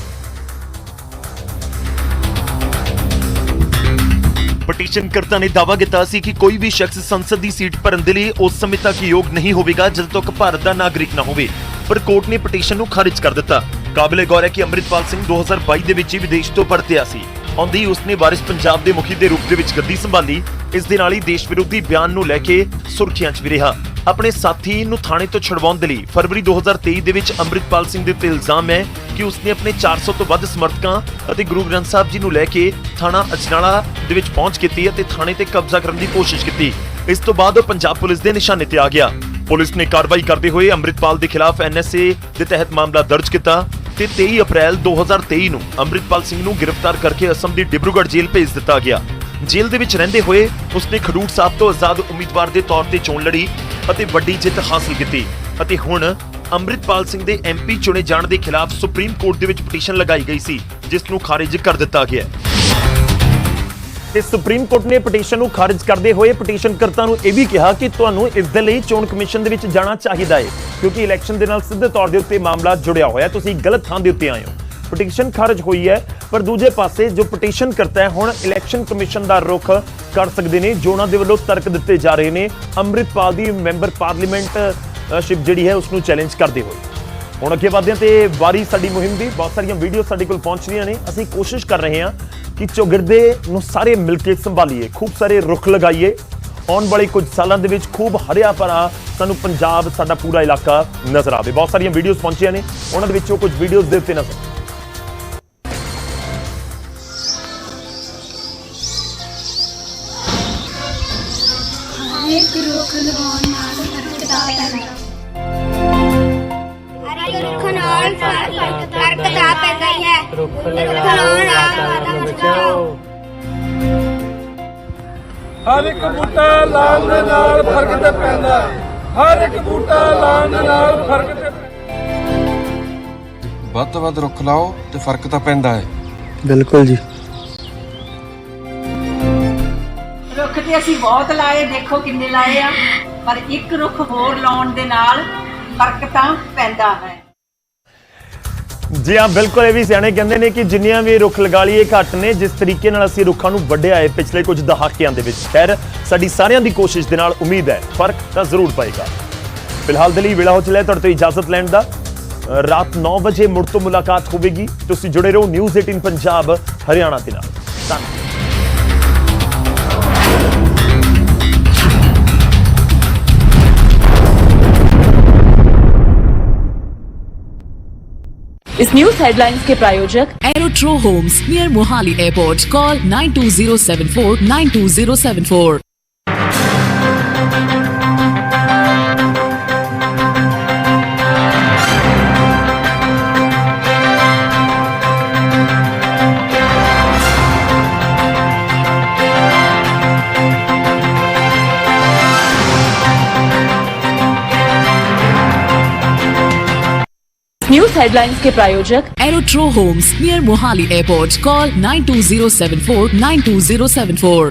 ਪਟੀਸ਼ਨਕਰਤਾ ਨੇ ਦਾਅਵਾ ਕੀਤਾ ਸੀ ਕਿ ਕੋਈ ਵੀ ਸ਼ਖਸ ਸੰਸਦ ਦੀ ਸੀਟ ਭਰਨ ਦੇ ਲਈ ਉਸ ਸਮੇਂ ਤੱਕ ਯੋਗ ਨਹੀਂ ਹੋਵੇਗਾ ਜਦੋਂ ਤੱਕ ਭਾਰਤ ਦਾ ਨਾਗਰਿਕ ਨਾ ਹੋਵੇ, ਪਰ ਕੋਰਟ ਨੇ ਪਟੀਸ਼ਨ ਨੂੰ ਖਾਰਿਜ ਕਰ ਦਿੱਤਾ। ਕਾਬਲੇ ਗੌਰ ਹੈ ਕਿ ਅੰਮ੍ਰਿਤਪਾਲ ਸਿੰਘ 2022 ਦੇ ਵਿੱਚ ਹੀ ਵਿਦੇਸ਼ ਤੋਂ ਪਰਤਿਆ ਸੀ। ਆਉਂਦੇ ਹੀ ਉਸਨੇ ਵਾਰਿਸ ਪੰਜਾਬ ਦੇ ਮੁਖੀ ਦੇ ਰੂਪ ਦੇ ਵਿੱਚ ਗੱਦੀ ਸੰਭਾਲੀ। ਇਸ ਦੇ ਨਾਲ ਹੀ ਦੇਸ਼ ਵਿਰੋਧੀ ਬਿਆਨ ਨੂੰ ਲੈ ਕੇ ਸੁਰਖੀਆਂ 'ਚ ਵੀ ਰਿਹਾ। ਆਪਣੇ ਸਾਥੀ ਨੂੰ ਥਾਣੇ ਤੋਂ ਛੁਡਵਾਉਣ ਦੇ ਲਈ ਫਰਵਰੀ 2023 ਦੇ ਵਿੱਚ ਅੰਮ੍ਰਿਤਪਾਲ ਸਿੰਘ ਦੇ ਉੱਤੇ ਇਲਜ਼ਾਮ ਹੈ ਕਿ ਉਸਨੇ ਆਪਣੇ 400 ਤੋਂ ਵੱਧ ਸਮਰਥਕਾਂ ਅਤੇ ਗੁਰੂ ਗ੍ਰੰਥ ਸਾਹਿਬ ਜੀ ਨੂੰ ਲੈ ਕੇ ਥਾਣਾ ਅਜਨਾਲਾ ਦੇ ਵਿੱਚ ਪਹੁੰਚ ਕੀਤੀ ਅਤੇ ਥਾਣੇ ਤੇ ਕਬਜ਼ਾ ਕਰਨ ਦੀ ਕੋਸ਼ਿਸ਼ ਕੀਤੀ। ਇਸ ਤੋਂ ਬਾਅਦ ਉਹ ਪੰਜਾਬ ਪੁਲਿਸ ਦੇ ਨਿਸ਼ਾਨੇ ਤੇ ਆ ਗਿਆ। ਪੁਲਿਸ ਨੇ ਕਾਰਵਾਈ ਕਰਦੇ ਹੋਏ ਅੰਮ੍ਰਿਤਪਾਲ ਦੇ ਖਿਲਾਫ NSA ਦੇ ਤਹਿਤ ਮਾਮਲਾ ਦਰਜ ਕੀਤਾ ਤੇ 23 ਅਪ੍ਰੈਲ 2023 ਨੂੰ ਅੰਮ੍ਰਿਤਪਾਲ ਸਿੰਘ ਨੂੰ ਗ੍ਰਿਫਤਾਰ ਕਰਕੇ ਅਸਮ ਦੀ ਡਿਬਰੂਗੜ੍ਹ ਜੇਲ੍ਹ ਭੇਜ ਦਿੱਤਾ ਗਿਆ। ਜੇਲ੍ਹ ਦੇ ਵਿੱਚ ਰਹਿੰਦੇ ਹੋਏ ਉਸਨੇ ਖਡੂਰ ਸਾਹਿਬ ਤੋਂ ਆਜ਼ਾਦ ਉਮੀਦਵਾਰ ਦੇ ਤੌਰ ਤੇ ਚੋਣ ਲੜੀ ਅਤੇ ਵੱਡੀ ਜਿੱਤ ਹਾਸਲ ਕੀਤੀ ਅਤੇ ਹੁਣ ਅੰਮ੍ਰਿਤਪਾਲ ਸਿੰਘ ਦੇ MP ਚੁਣੇ ਜਾਣ ਦੇ ਖਿਲਾਫ ਸੁਪਰੀਮ ਕੋਰਟ ਦੇ ਵਿੱਚ ਪਟੀਸ਼ਨ ਲਗਾਈ ਗਈ ਸੀ, ਜਿਸ ਨੂੰ ਖਾਰਿਜ ਕਰ ਦਿੱਤਾ ਗਿਆ। ਤੇ ਸੁਪਰੀਮ ਕੋਰਟ ਨੇ ਪਟੀਸ਼ਨ ਨੂੰ ਖਾਰਿਜ ਕਰਦੇ ਹੋਏ ਪਟੀਸ਼ਨਕਰਤਾ ਨੂੰ ਇਹ ਵੀ ਕਿਹਾ ਕਿ ਤੁਹਾਨੂੰ ਇਸ ਦੇ ਲਈ ਚੋਣ ਕਮਿਸ਼ਨ ਦੇ ਵਿੱਚ ਜਾਣਾ ਚਾਹੀਦਾ ਹੈ, ਕਿਉਂਕਿ ਇਲੈਕਸ਼ਨ ਦੇ ਨਾਲ ਸਿੱਧੇ ਤੌਰ ਦੇ ਉੱਤੇ ਮਾਮਲਾ ਜੁੜਿਆ ਹੋਇਆ, ਤੁਸੀਂ ਗਲਤ ਥਾਂ ਦੇ ਉੱਤੇ ਆਏ ਹੋ। ਪਟੀਸ਼ਨ ਖਾਰਜ ਹੋਈ ਹੈ, ਪਰ ਦੂਜੇ ਪਾਸੇ ਜੋ ਪਟੀਸ਼ਨ ਕਰਤਾ ਹੈ ਹੁਣ ਇਲੈਕਸ਼ਨ ਕਮਿਸ਼ਨ ਦਾ ਰੁਖ ਕਰ ਸਕਦੇ ਨੇ, ਜੋ ਉਹਨਾਂ ਦੇ ਵੱਲੋਂ ਤਰਕ ਦਿੱਤੇ ਜਾ ਰਹੇ ਨੇ ਅੰਮ੍ਰਿਤਪਾਲ ਦੀ ਮੈਂਬਰ ਪਾਰਲੀਮੈਂਟ ਸ਼ਿਪ ਜਿਹੜੀ ਹੈ ਉਸ ਨੂੰ ਚੈਲੰਜ ਕਰਦੇ ਹੋਏ। ਹੁਣ ਅੱਗੇ ਵਧਦੇ ਹਾਂ ਤੇ ਵਾਰੀ ਸਾਡੀ ਮੁਹਿੰਮ ਦੀ ਬਹੁਤ ਸਾਰੀਆਂ ਵੀਡੀਓ ਸਾਡੇ ਕੋਲ ਪਹੁੰਚ ਰਹੀਆਂ ਨੇ। ਅਸੀਂ ਕੋਸ਼ਿਸ਼ ਕਰ ਰਹੇ ਹਾਂ ਕਿ ਚੌਗਿਰਦੇ ਨੂੰ ਸਾਰੇ ਮਿਲ ਕੇ ਸੰਭਾਲੀਏ, ਖੂਬ ਸਾਰੇ ਰੁੱਖ ਲਗਾਈਏ। ਆਉਣ ਵਾਲੇ ਕੁਝ ਸਾਲਾਂ ਦੇ ਵਿੱਚ ਖੂਬ ਹਰਿਆ ਭਰਾ ਸਾਨੂੰ ਪੰਜਾਬ, ਸਾਡਾ ਪੂਰਾ ਇਲਾਕਾ ਨਜ਼ਰ ਆਵੇ। ਬਹੁਤ ਸਾਰੀਆਂ ਵੀਡੀਓਜ਼ ਪਹੁੰਚੀਆਂ ਨੇ, ਉਹਨਾਂ ਦੇ ਵਿੱਚੋਂ ਕੁਝ ਵੀਡੀਓਜ਼ ਦੇ ਉੱਤੇ ਨਜ਼ਰ। ਇੱਕ ਰੁੱਖ ਲਗਾਉਣ ਨਾਲ ਫਰਕ ਤਾਂ ਪੈਂਦਾ। ਹਰ ਇੱਕ ਰੁੱਖ ਨਾਲ ਫਰਕ ਤਾਂ ਪੈਂਦਾ ਹੀ ਹੈ। ਰੁੱਖ ਲਗਾਉਣ ਨਾਲ ਵਾਤਾਵਰਨ ਬਚਾਓ। ਹਰ ਇੱਕ ਬੂਟਾ ਲਾਉਣ ਦੇ ਨਾਲ ਫਰਕ ਤੇ ਪੈਂਦਾ। ਹਰ ਇੱਕ ਬੂਟਾ ਲਾਉਣ ਦੇ ਨਾਲ ਫਰਕ ਤੇ ਵੱਧ ਤੋਂ ਵੱਧ ਰੁੱਖ ਲਾਓ ਤੇ ਫਰਕ ਤਾਂ ਪੈਂਦਾ ਹੈ। ਬਿਲਕੁਲ ਜੀ। ਰੁੱਖ ਤੇ ਅਸੀਂ ਬਹੁਤ ਲਾਏ, ਦੇਖੋ ਕਿੰਨੇ ਲਾਏ ਆ, ਪਰ ਇੱਕ ਰੁੱਖ ਹੋਰ ਲਾਉਣ ਦੇ ਨਾਲ ਫਰਕ ਤਾਂ ਪੈਂਦਾ ਹੈ। ਜੀ ਹਾਂ, ਬਿਲਕੁਲ। ਇਹ ਵੀ ਸਿਆਣੇ ਕਹਿੰਦੇ ਨੇ ਕਿ ਜਿੰਨੀਆਂ ਵੀ ਰੁੱਖ ਲਗਾ ਲਈਏ ਘੱਟ ਨੇ, ਜਿਸ ਤਰੀਕੇ ਨਾਲ ਅਸੀਂ ਰੁੱਖਾਂ ਨੂੰ ਵੱਢਿਆ ਹੈ ਪਿਛਲੇ ਕੁਝ ਦਹਾਕਿਆਂ ਦੇ ਵਿੱਚ। ਖੈਰ, ਸਾਡੀ ਸਾਰਿਆਂ ਦੀ ਕੋਸ਼ਿਸ਼ ਦੇ ਨਾਲ ਉਮੀਦ ਹੈ ਫਰਕ ਤਾਂ ਜ਼ਰੂਰ ਪਏਗਾ। ਫਿਲਹਾਲ ਦੇ ਲਈ ਵੇਲਾ ਹੋ ਚਲਿਆ ਤੁਹਾਡੇ ਤੋਂ ਇਜਾਜ਼ਤ ਲੈਣ ਦਾ। ਰਾਤ 9 ਵਜੇ ਮੁੜ ਤੋਂ ਮੁਲਾਕਾਤ ਹੋਵੇਗੀ। ਤੁਸੀਂ ਜੁੜੇ ਰਹੋ ਨਿਊਜ਼ 18 ਪੰਜਾਬ ਹਰਿਆਣਾ ਦੇ ਨਾਲ। ਧੰਨਵਾਦ। इस न्यूज हेडलाइंस के प्रायोजक Aerotro homes near Mohali airport. Call 9207492074 9207492074। News headlines के प्रायोजक Aerotro homes near Mohali airport. Call 9207492074।